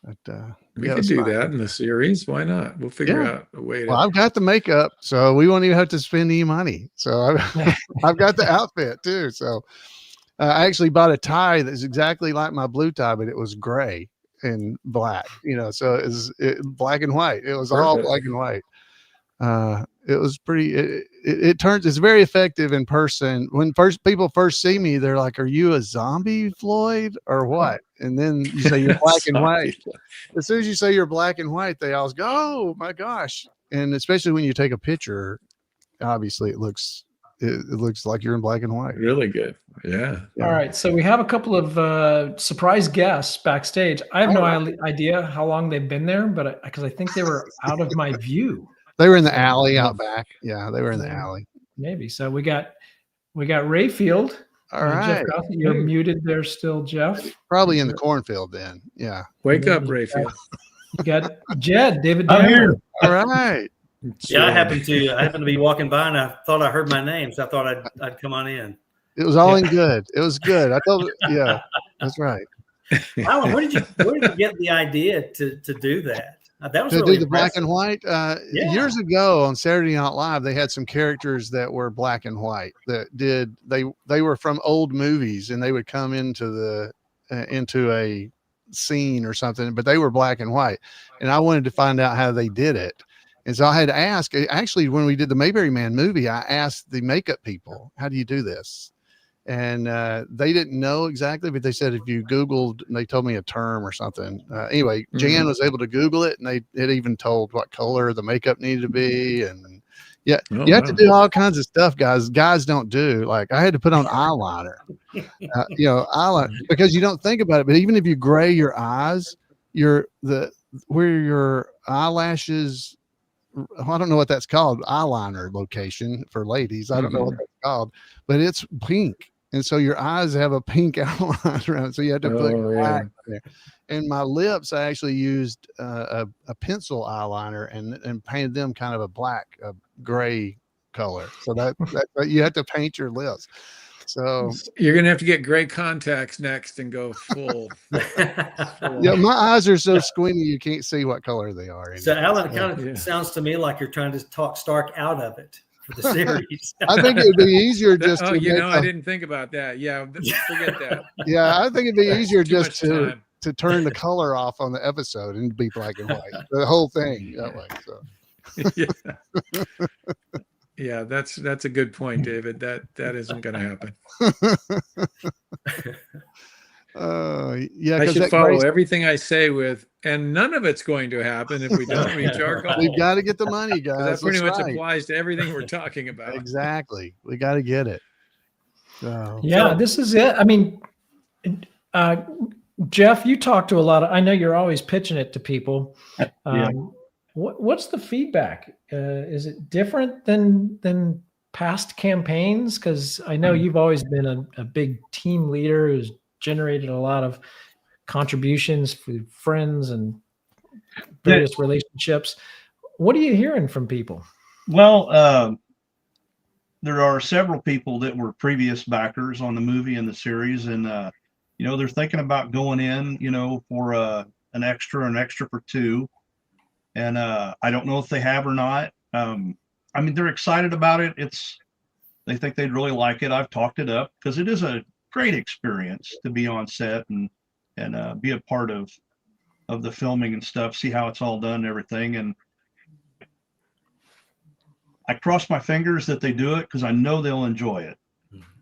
But we could do that in the series. Why not? We'll figure out a way to. Well, I've got the makeup, so we won't even have to spend any money. So I've got the outfit too. So I actually bought a tie that's exactly like my blue tie, but it was gray and black. So it was black and white. It was all black and white. It was pretty. It's very effective in person. When people first see me, they're like, "Are you a zombie, Floyd, or what?" And then you say you're black and white. As soon as you say you're black and white, they always go, "Oh my gosh!" And especially when you take a picture, obviously it looks like you're in black and white. Really good. Yeah. Yeah. All right. So we have a couple of surprise guests backstage. I have no idea how long they've been there, but because I think they were out of my view. They were in the alley out back. Yeah, they were in the alley. Maybe. So we got Rayfield. All right. Jeff Gossett, you're muted there still, Jeff. Probably in the cornfield then. Yeah. Wake up, Rayfield. You got Jed, David. I'm here. All right. Yeah, I happened to be walking by and I thought I heard my name, so I thought I'd come on in. It was all in good. It was good. I told yeah, that's right. Alan, where did you get the idea to do that? That was to really do the black impressive. and white. Years ago on Saturday Night Live, they had some characters that were black and white they were from old movies, and they would come into a scene or something, but they were black and white. And I wanted to find out how they did it. And so I had to ask, actually, when we did the Mayberry Man movie, I asked the makeup people, how do you do this? And they didn't know exactly, but they said if you Googled, and they told me a term or something. Anyway, Jan was able to Google it, and it even told what color the makeup needed to be. And you have to do all kinds of stuff, guys. Guys don't do. Like, I had to put on eyeliner, eyeliner, because you don't think about it. But even if you gray your eyes, where your eyelashes, I don't know what that's called, eyeliner location for ladies. I don't know what that's called, but it's pink. And so your eyes have a pink outline around it. So you have to put black there. And my lips, I actually used a pencil eyeliner and painted them kind of a black, gray color. So that you have to paint your lips. So you're going to have to get gray contacts next and go full. Yeah, my eyes are so squinty you can't see what color they are. So Alan, it kind of sounds to me like you're trying to talk Stark out of it for the series. I think it would be easier just to I didn't think about that. Yeah, forget that. Yeah, I think it'd be easier just to turn the color off on the episode and be black and white. The whole thing that way. So yeah, that's a good point, David. That isn't going to happen. Yeah, I should follow everything I say with, and none of it's going to happen if we don't reach our goal. We've got to get the money, guys. That pretty much applies to everything we're talking about. Exactly. We got to get it. So, this is it. I mean, Jeff, you talk to a lot of, I know you're always pitching it to people. What's the feedback? Is it different than past campaigns? Because I know you've always been a big team leader who's generated a lot of contributions for friends and various relationships. What are you hearing from people? Well, there are several people that were previous backers on the movie and the series, and they're thinking about going in, for an extra for two. And I don't know if they have or not. I mean, they're excited about it. They think they'd really like it. I've talked it up because it is a great experience to be on set and be a part of the filming and stuff, see how it's all done and everything. And I cross my fingers that they do it because I know they'll enjoy it.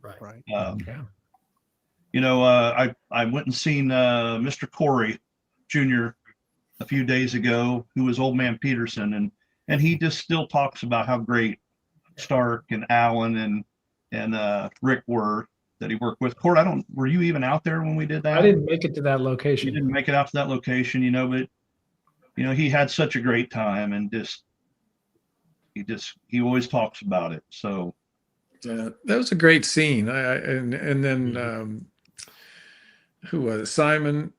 Right. I went and seen Mr. Corey Jr. a few days ago, who was Old Man Peterson, and he just still talks about how great Stark and Alan and Rick were that he worked with. Court, were you even out there when we did that? I didn't make it to that location. You didn't make it out to that location, but he had such a great time, and he always talks about it. So that was a great scene. And then who was it? Simon,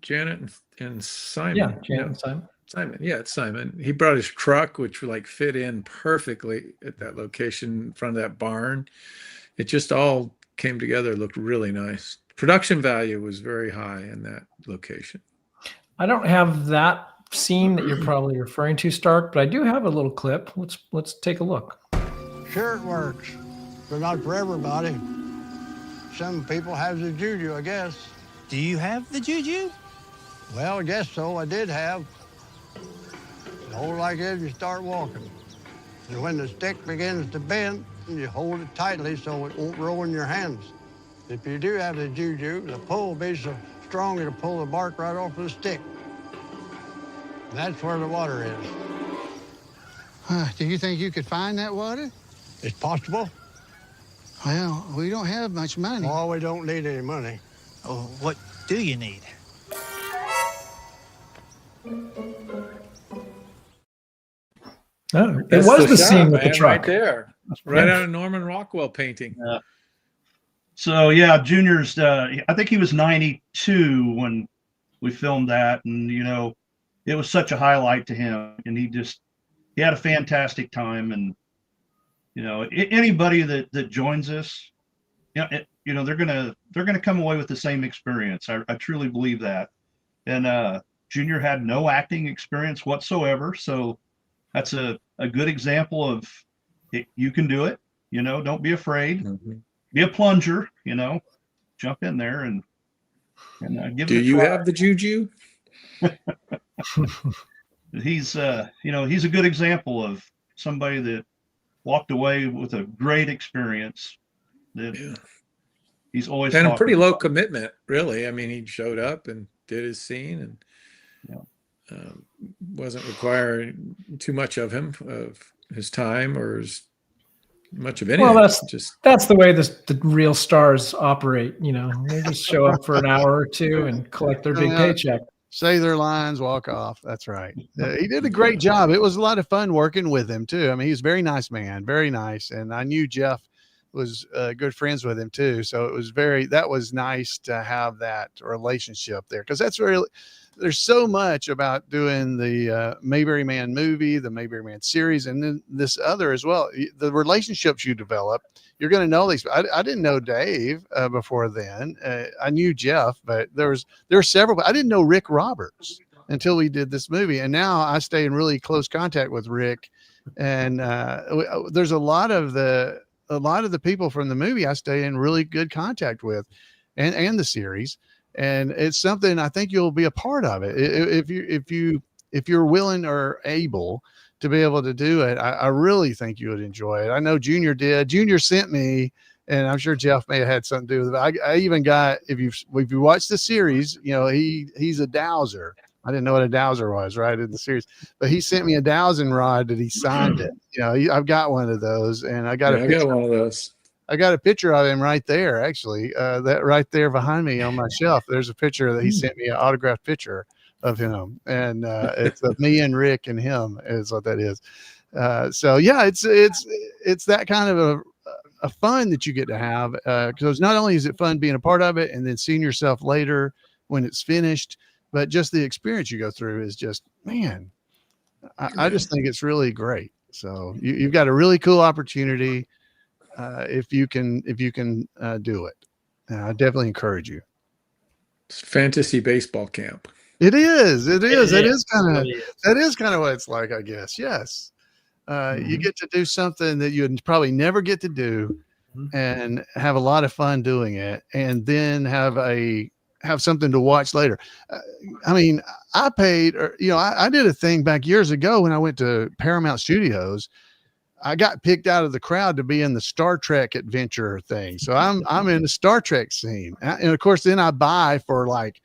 Janet and Simon. Yeah, Janet and Simon. Simon, yeah, it's Simon. He brought his truck, which fit in perfectly at that location in front of that barn. It just all came together, looked really nice. Production value was very high in that location. I don't have that scene that you're probably referring to, Stark, but I do have a little clip. Let's take a look. Sure it works, but not for everybody. Some people have the juju, I guess. Do you have the juju? Well, I guess so. I did have. You hold like this and you start walking. And when the stick begins to bend, you hold it tightly so it won't roll in your hands. If you do have the juju, the pull will be so strong it'll pull the bark right off the stick. That's where the water is. Do you think you could find that water? It's possible. Well, we don't have much money. Oh, we don't need any money. Oh, what do you need? Oh, it That's was the shot, scene with the man, truck. right there, right out of Norman Rockwell painting. So yeah, Junior's. I think he was 92 when we filmed that, and it was such a highlight to him, and he had a fantastic time, and anybody that joins us, they're gonna come away with the same experience. I truly believe that, and Junior had no acting experience whatsoever, so that's a good example of you can do it. Don't be afraid. Mm-hmm. Be a plunger. Jump in there and give it a try. Do you have the juju? He's he's a good example of somebody that walked away with a great experience. He's always and a pretty low commitment, really. I mean, he showed up and did his scene, and wasn't requiring too much of him, of his time or much of anything. Well, that's the way the real stars operate. They just show up for an hour or two and collect their big paycheck. Say their lines, walk off. That's right. He did a great job. It was a lot of fun working with him too. I mean, he's a very nice man, very nice. And I knew Jeff was good friends with him too. So that was nice to have that relationship there. Cause there's so much about doing the Mayberry Man movie, the Mayberry Man series, and then this other as well. The relationships you develop, you're going to know these. I didn't know Dave before then. I knew Jeff, but there were several. But I didn't know Rick Roberts until we did this movie, and now I stay in really close contact with Rick. And there's a lot of the people from the movie I stay in really good contact with, and the series. And it's something I think you'll be a part of it if you're willing or able to be able to do it. I really think you would enjoy it. I know Junior did. Junior sent me, and I'm sure Jeff may have had something to do with it. I even got, if you watch the series, he's a dowser. I didn't know what a dowser was, right, in the series, but he sent me a dowsing rod that he signed it. I've got one of those, and I got one of those. I got a picture of him right there, actually. That right there behind me on my shelf. There's a picture that he sent me, an autographed picture of him, and it's of me and Rick and him is what that is. So yeah, it's that kind of a fun that you get to have, because not only is it fun being a part of it and then seeing yourself later when it's finished, but just the experience you go through is just, man, I just think it's really great. So you've got a really cool opportunity. If you can do it, I definitely encourage you. It's fantasy baseball camp. It is kind of what it's like, I guess. Yes. You get to do something that you'd probably never get to do, and have a lot of fun doing it, and then have something to watch later. I mean, I paid, I did a thing back years ago when I went to Paramount Studios. I got picked out of the crowd to be in the Star Trek adventure thing. So I'm in the Star Trek scene. And of course, then I buy for like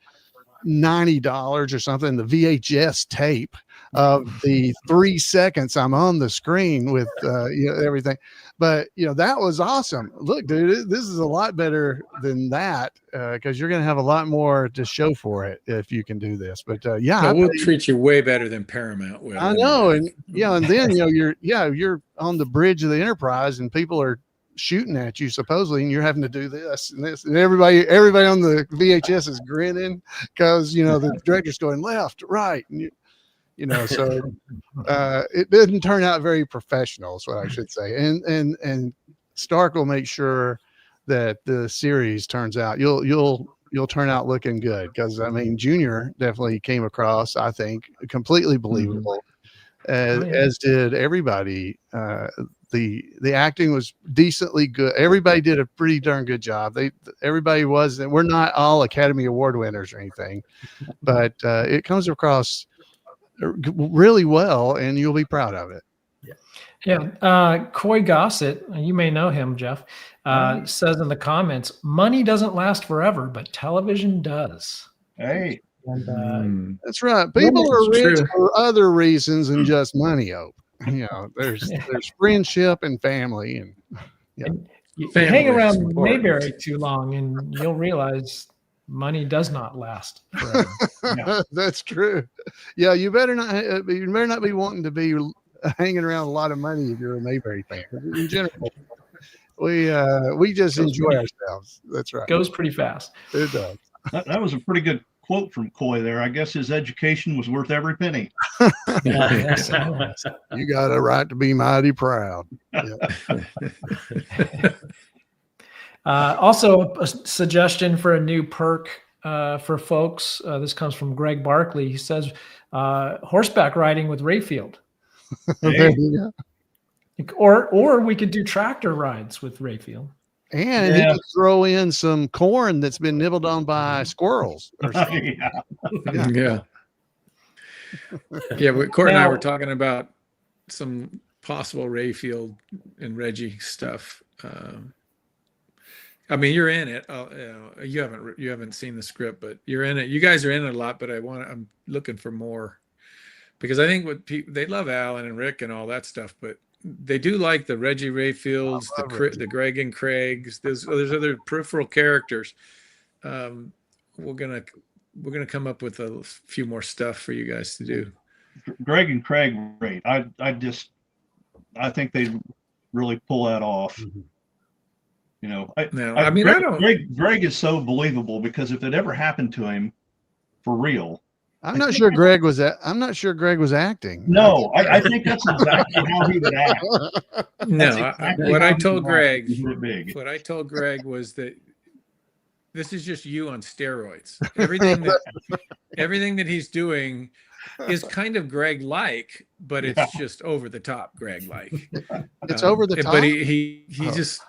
$90 or something, the VHS tape of the 3 seconds I'm on the screen with, everything. But, that was awesome. Look, dude, this is a lot better than that, because you're going to have a lot more to show for it if you can do this. But we'll treat you way better than Paramount will. I know. And and then, you're on the bridge of the Enterprise and people are shooting at you supposedly, and you're having to do this and this, and everybody on the VHS is grinning because, the director's going left, right. And so it didn't turn out very professional is what I should say. And Stark will make sure that the series turns out, you'll turn out looking good. Cause I mean, Junior definitely came across, I think, completely believable, as did everybody. The acting was decently good. Everybody did a pretty darn good job. Everybody was, we're not all Academy Award winners or anything, but it comes across really well, and you'll be proud of it. Yeah. Coy Gossett, you may know him, Jeff, says in the comments, money doesn't last forever, but television does. Hey. And, That's right. People are it's rich true. for other reasons than just money. There's friendship and family, and you Family hang is around important. Mayberry too long, and you'll realize money does not last forever. That's true. Yeah, you better not be wanting to be hanging around a lot of money if you're a Mayberry fan. In general, we just enjoy ourselves. That's right. Goes pretty fast. It does. That was a pretty good quote from Coy there. I guess his education was worth every penny. Yes. You got a right to be mighty proud. Yeah. Also, a suggestion for a new perk for folks. This comes from Greg Barkley. He says horseback riding with Rayfield. There you go. Or we could do tractor rides with Rayfield. And he could throw in some corn that's been nibbled on by squirrels. Or something. Yeah. Court and I were talking about some possible Rayfield and Reggie stuff. I mean, you're in it. You haven't seen the script, but you're in it. You guys are in it a lot, but I'm looking for more, because I think they love Alan and Rick and all that stuff, but they do like the Reggie Rayfields, the Greg and Craigs. There's other peripheral characters. We're gonna come up with a few more stuff for you guys to do. Greg and Craig, great. I think they really pull that off. Greg is so believable, because if it ever happened to him for real, I'm not sure Greg was acting. No, I think that's exactly how he would act. No, what I told Greg was that this is just you on steroids. Everything that he's doing is kind of Greg-like, but it's just over the top Greg-like. It's over the top. But he just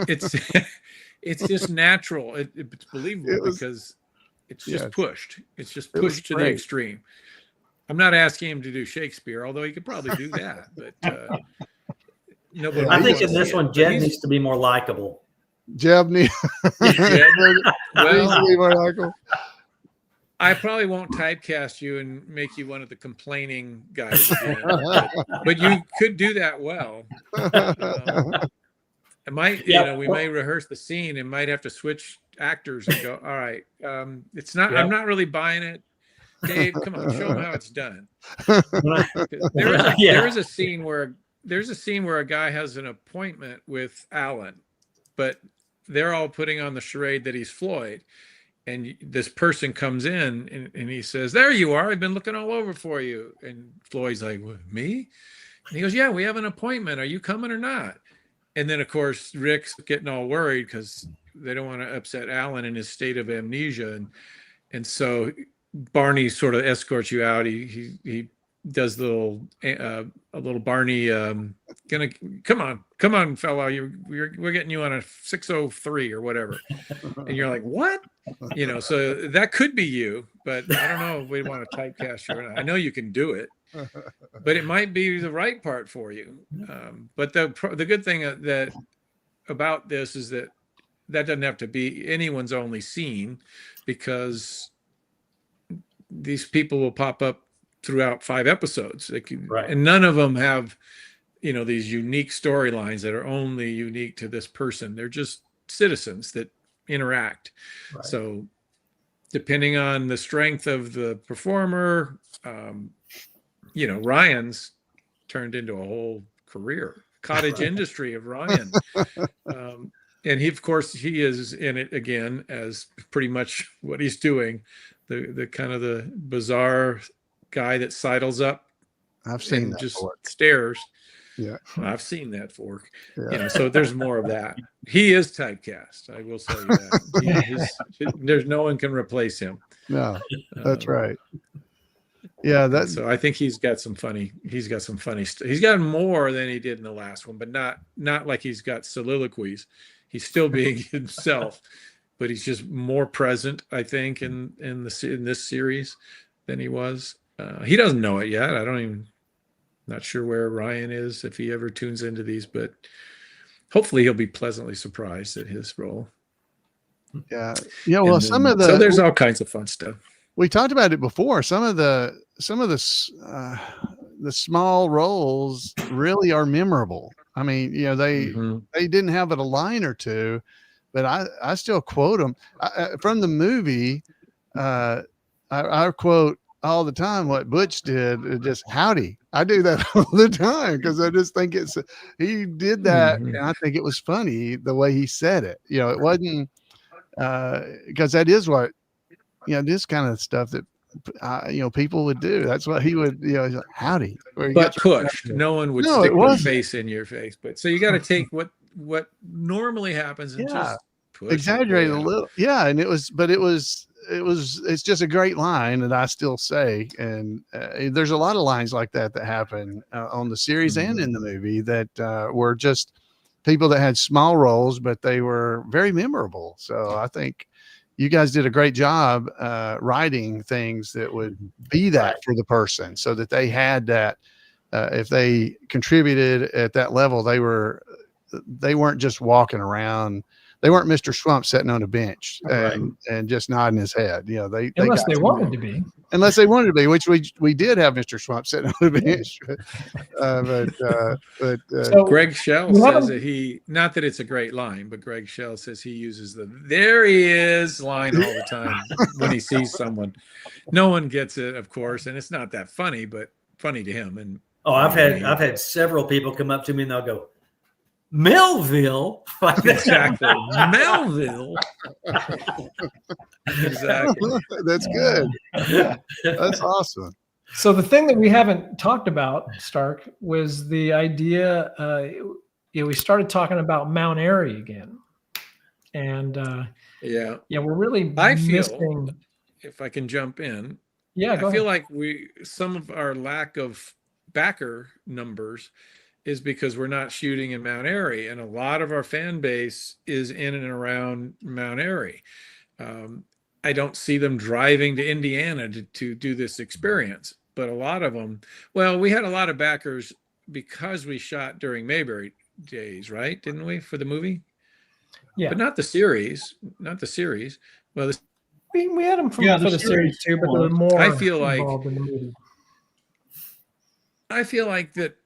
it's just natural. It's believable because it's just pushed. It's just pushed to the extreme. I'm not asking him to do Shakespeare, although he could probably do that. But nobody. I think in this one, Jeb needs to be more likable. Jeb needs to be more likable. I probably won't typecast you and make you one of the complaining guys, but you could do that well. It might, we may rehearse the scene and might have to switch actors and go, all right, it's not, I'm not really buying it. Dave, come on, show them how it's done. There is a scene where a guy has an appointment with Alan, but they're all putting on the charade that he's Floyd. And this person comes in and he says, there you are. I've been looking all over for you. And Floyd's like, what, me? And he goes, yeah, we have an appointment. Are you coming or not? And then, of course, Rick's getting all worried because they don't want to upset Alan in his state of amnesia. And so Barney sort of escorts you out. He does a little Barney, come on, fella, we're getting you on a 603 or whatever. And you're like, what? So that could be you, but I don't know if we want to typecast you or not. I know you can do it, but it might be the right part for you. But the good thing about this is that doesn't have to be anyone's only scene, because these people will pop up throughout 5 episodes. And none of them have, these unique storylines that are only unique to this person. They're just citizens that interact. Right. So depending on the strength of the performer, Ryan's turned into a whole career, cottage industry of Ryan. And he is in it again as pretty much what he's doing. The kind of the bizarre guy that sidles up. I've seen that just fork. Stares. Yeah, I've seen that fork. Yeah. So there's more of that. He is typecast. I will say that. There's no one can replace him. No, that's right. Yeah, so I think he's got some funny stuff. He's got more than he did in the last one, but not like he's got soliloquies. He's still being himself, but he's just more present, I think, in this series than he was. He doesn't know it yet. Not sure where Ryan is if he ever tunes into these, but hopefully he'll be pleasantly surprised at his role. Yeah. Yeah. Well, So there's all kinds of fun stuff. We talked about it before. Some of the small roles really are memorable. I mean, they didn't have but a line or two, but I still quote them from the movie. I quote all the time what Butch did, just howdy. I do that all the time because I just think he did that, and I think it was funny the way he said it. It wasn't because that is what this kind of stuff that people would do. That's what he would, he's like, howdy. But pushed. No one would stick their face in your face. But so you got to take what normally happens and just push exaggerate a little. Yeah, and it's just a great line that I still say. And there's a lot of lines like that happen on the series and in the movie that were just people that had small roles, but they were very memorable. So I think you guys did a great job writing things that would be that for the person, so that they had that. If they contributed at that level, they weren't just walking around. They weren't Mr. Swamp sitting on a bench and just nodding his head. Unless they wanted to be. Unless they wanted to be, which we did have Mr. Swamp sitting on the bench. So Greg Shell says that not that it's a great line, but Greg Shell says he uses the "there he is" line all the time when he sees someone. No one gets it, of course, and it's not that funny, but funny to him. And I've had several people come up to me and they'll go, Melville. Exactly. Melville. Exactly. That's good. That's awesome. So the thing that we haven't talked about, Stark, was the idea. We started talking about Mount Airy again, and we're really missing. If I can jump in, I feel like some of our lack of backer numbers is because we're not shooting in Mount Airy, and a lot of our fan base is in and around Mount Airy. I don't see them driving to Indiana to do this experience, but a lot of them, we had a lot of backers because we shot during Mayberry days, right? Didn't we, for the movie? Yeah. But not the series. Well, we had them for the series too, but they were more involved in the movie. I feel like that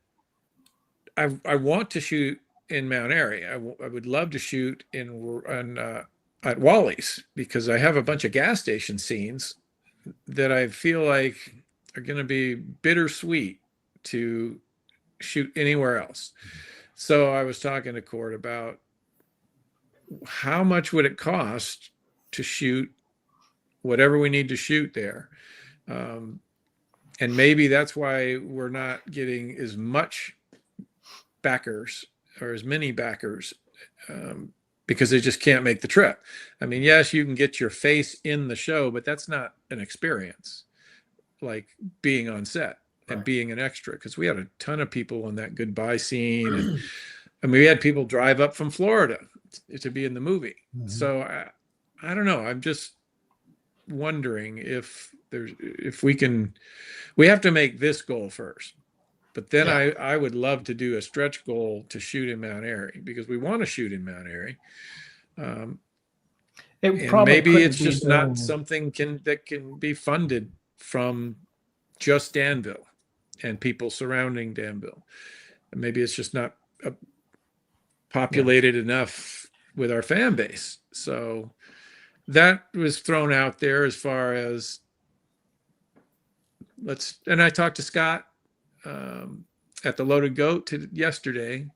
I want to shoot in Mount Airy. I would love to shoot at Wally's, because I have a bunch of gas station scenes that I feel like are going to be bittersweet to shoot anywhere else. So I was talking to Court about how much would it cost to shoot whatever we need to shoot there. And maybe that's why we're not getting as much backers or as many backers, because they just can't make the trip. I mean, yes, you can get your face in the show, but that's not an experience like being on set and being an extra, because we had a ton of people in that goodbye scene. And I mean, we had people drive up from Florida to be in the movie. So I don't know. I'm just wondering if we have to make this goal first. But then I would love to do a stretch goal to shoot in Mount Airy, because we want to shoot in Mount Airy. Maybe it's just not something that can be funded from just Danville and people surrounding Danville. And maybe it's just not populated enough with our fan base. So that was thrown out there as far as and I talked to Scott at the Loaded Goat yesterday,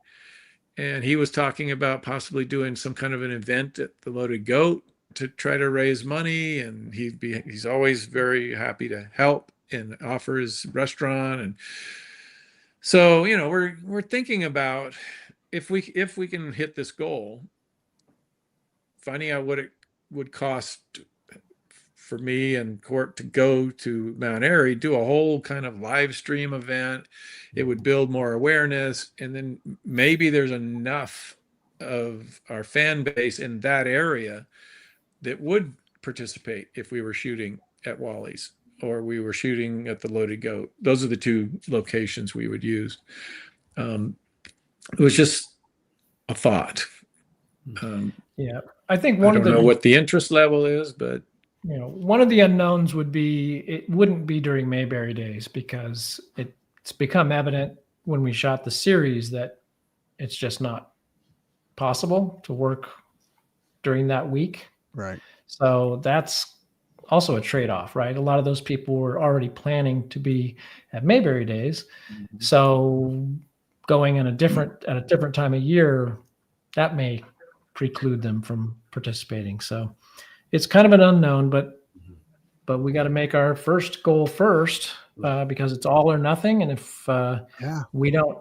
and he was talking about possibly doing some kind of an event at the Loaded Goat to try to raise money, and he's always very happy to help and offer his restaurant. And so we're thinking about if we can hit this goal, finding out what it would cost for me and Court to go to Mount Airy, do a whole kind of live stream event. It would build more awareness, and then maybe there's enough of our fan base in that area that would participate if we were shooting at Wally's or we were shooting at the Loaded Goat. Those are the two locations we would use. It was just a thought. Yeah, I think I don't know what the interest level is, but one of the unknowns would be it wouldn't be during Mayberry days, because it's become evident when we shot the series that it's just not possible to work during that week. Right. So that's also a trade-off, right? A lot of those people were already planning to be at Mayberry days. So going at a different time of year, that may preclude them from participating. So it's kind of an unknown, but we got to make our first goal first, because it's all or nothing. And if we don't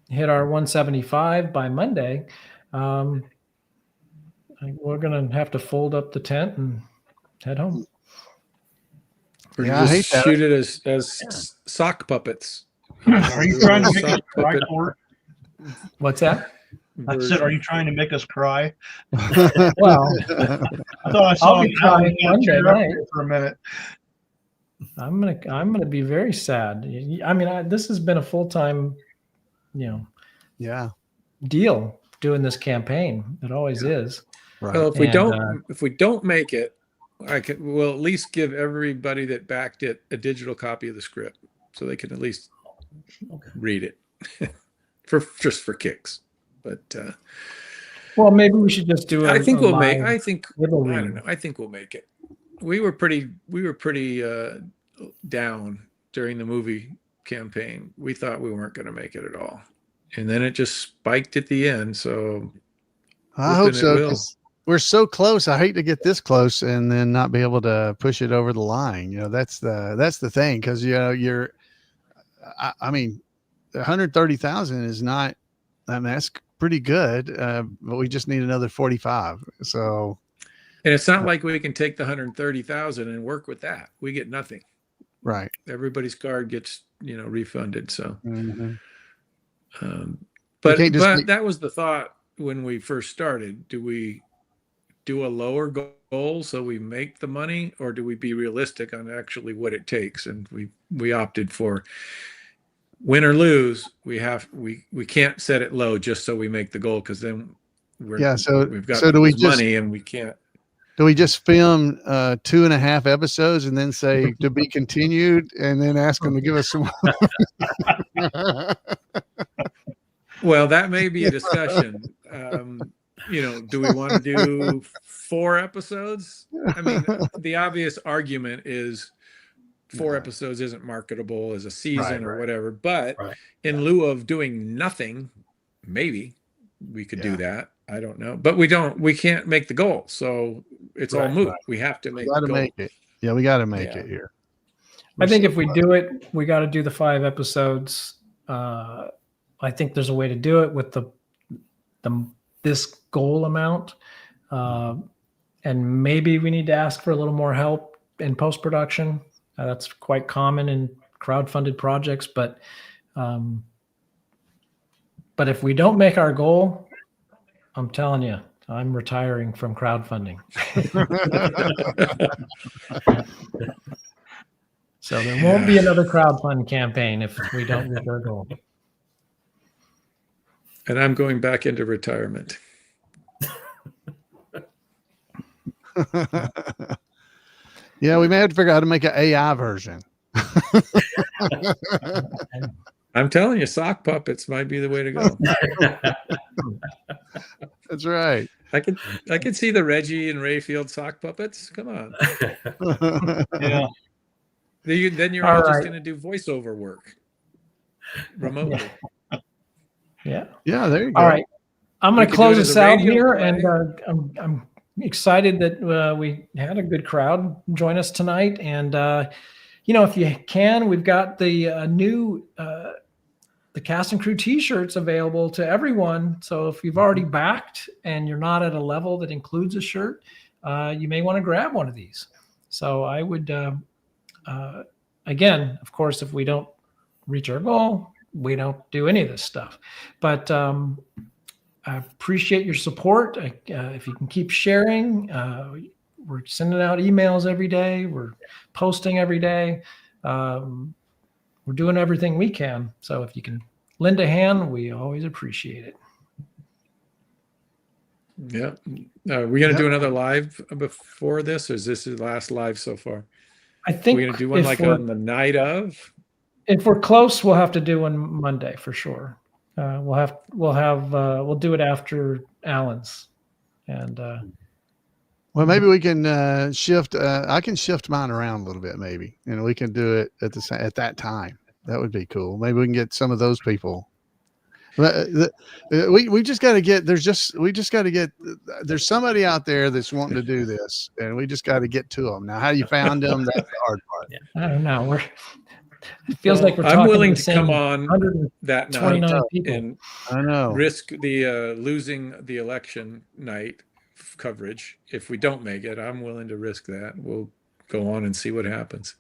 hit our 175 by Monday, we're going to have to fold up the tent and head home. Or just shoot it as sock puppets. Are you trying to make us cry, Court? What's that? I said, are you trying to make us cry? Well, I thought I saw him crying Monday night for a minute. I'm gonna be very sad. I mean, this has been a full-time, deal doing this campaign. It always is. Right. Well, if we don't make it, we'll at least give everybody that backed it a digital copy of the script, so they can at least read it just for kicks. But well, maybe we should just do it. I think we'll make it. We were pretty down during the movie campaign. We thought we weren't going to make it at all, and then it just spiked at the end. So I hope so. We're so close. I hate to get this close and then not be able to push it over the line. That's the thing, because I mean, 130,000 is not. I mean, that's pretty good, but we just need another 45. So, and it's not like we can take the 130,000 and work with that. We get nothing. Right. Everybody's card gets refunded. So, but that was the thought when we first started. Do we do a lower goal so we make the money, or do we be realistic on actually what it takes? And we opted for win or lose. We can't set it low just so we make the goal, because then we've got money and we can't. Do we just film 2.5 episodes and then say to be continued, and then ask them to give us some? Well, that may be a discussion. Do we want to do 4 episodes? I mean, the obvious argument is 4 episodes isn't marketable as a season or whatever. But in lieu of doing nothing, maybe we could do that. I don't know. But we can't make the goal. So it's all moot. We have to make the goal. Make it. Yeah, we got to make it here. I think if we do it, we got to do the 5 episodes. I think there's a way to do it with this goal amount. And maybe we need to ask for a little more help in post-production. That's quite common in crowdfunded projects, but if we don't make our goal, I'm telling you, I'm retiring from crowdfunding. So there won't be another crowdfund campaign if we don't meet our goal. And I'm going back into retirement. Yeah, we may have to figure out how to make an AI version. I'm telling you, sock puppets might be the way to go. That's right. I could see the Reggie and Rayfield sock puppets. Come on. Yeah. Then you're all just going to do voiceover work remotely. Yeah. Yeah, there you go. All right. I'm going to close this out here, and I'm excited that we had a good crowd join us tonight. And, if you can, we've got the new the cast and crew t-shirts available to everyone. So if you've already backed and you're not at a level that includes a shirt, you may want to grab one of these. So I would, again, of course, if we don't reach our goal, we don't do any of this stuff. But I appreciate your support. If you can keep sharing, we're sending out emails every day. We're posting every day. We're doing everything we can. So if you can lend a hand, we always appreciate it. Yeah. Are we going to do another live before this, or is this the last live so far? I think we're going to do one like on the night of. If we're close, we'll have to do one Monday for sure. We'll do it after Alan's, and well, maybe we can shift. I can shift mine around a little bit, maybe, and we can do it at that time. That would be cool. Maybe we can get some of those people. We just got to get. There's somebody out there that's wanting to do this, and we just got to get to them. Now, how you found them? That's the hard part. Yeah. I don't know. It feels like we're talking. I'm willing to come on that night and I know risk the losing the election night coverage. If we don't make it, I'm willing to risk that. We'll go on and see what happens.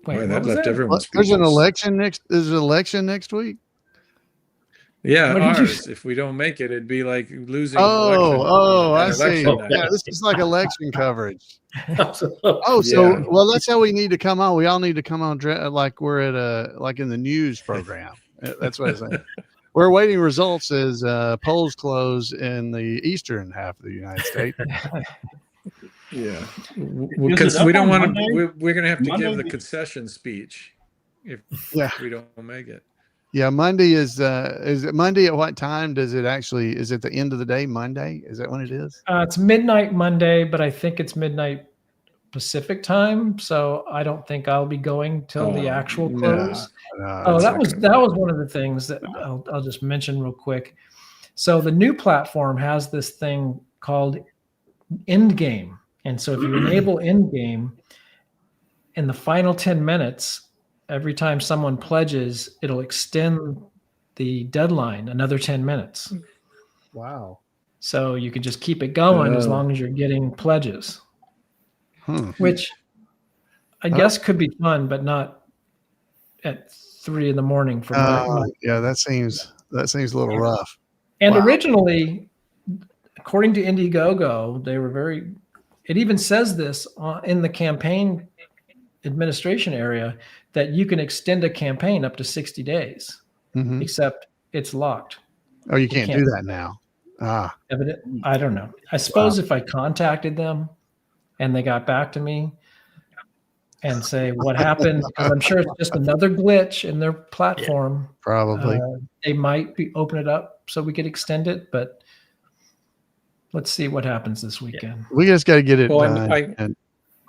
Wait, boy, that left everyone. There's an election next. There's an election next week. Yeah, ours. If we don't make it, it'd be like losing. I see. Yeah, this is like election coverage. Well, that's how we need to come on. We all need to come on like we're at like in the news program. That's what I'm saying. We're waiting results as polls close in the eastern half of the United States. Yeah, because we don't want to. We're going to have to give the concession speech if we don't make it. Yeah, Monday is it Monday at what time? Is it the end of the day Monday? Is that when it is? It's midnight Monday, but I think it's midnight Pacific time. So I don't think I'll be going till the actual close. That was one of the things that I'll just mention real quick. So the new platform has this thing called Endgame. And so if you enable Endgame in the final 10 minutes, every time someone pledges, it'll extend the deadline another 10 minutes. Wow. So you can just keep it going as long as you're getting pledges, which I guess could be fun, but not at 3 a.m. for yeah, that seems a little rough. And originally, according to Indiegogo, they were it even says this in the campaign administration area that you can extend a campaign up to 60 days, except it's locked. Oh, you can't do that now. I don't know. I suppose if I contacted them and they got back to me and say what happened, because I'm sure it's just another glitch in their platform. Yeah, probably. They might open it up so we could extend it, but let's see what happens this weekend. We just got to get it done.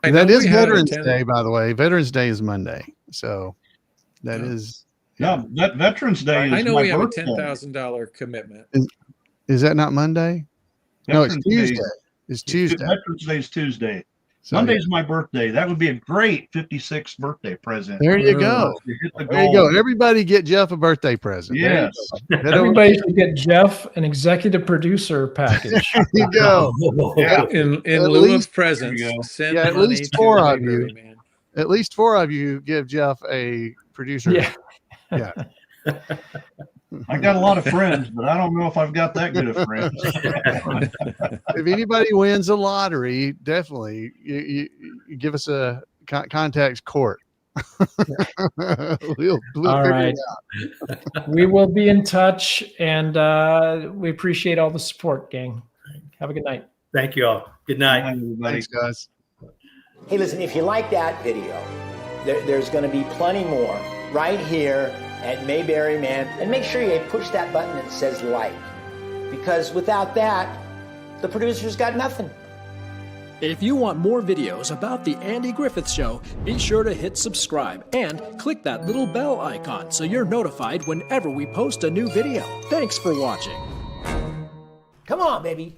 And that is Veterans Day, by the way. Veterans Day is Monday, so that is. No, that Veterans Day is. I know my we have birthday. a $10,000 commitment. Is that not Monday? Veterans no, it's Tuesday. Day. It's Tuesday. Veterans Day is Tuesday. So, Monday's my birthday. That would be a great 56th birthday present. There you go. There you go. Everybody get Jeff a birthday present. Yes. Everybody should get Jeff an executive producer package. There you go. In lieu of presents, send at money least to 4 the of you. Mayberry Man. At least 4 of you give Jeff a producer. Yeah. I got a lot of friends, but I don't know if I've got that good of friends. If anybody wins a lottery, definitely you give us a contacts court. we'll all right. We will be in touch, and we appreciate all the support, gang. Have a good night. Thank you all. Good night. Thanks, guys. Hey, listen, if you like that video, there's going to be plenty more right here at Mayberry Man. And make sure you push that button that says like, because without that, the producer's got nothing. If you want more videos about The Andy Griffith Show, be sure to hit subscribe and click that little bell icon so you're notified whenever we post a new video. Thanks for watching. Come on, baby.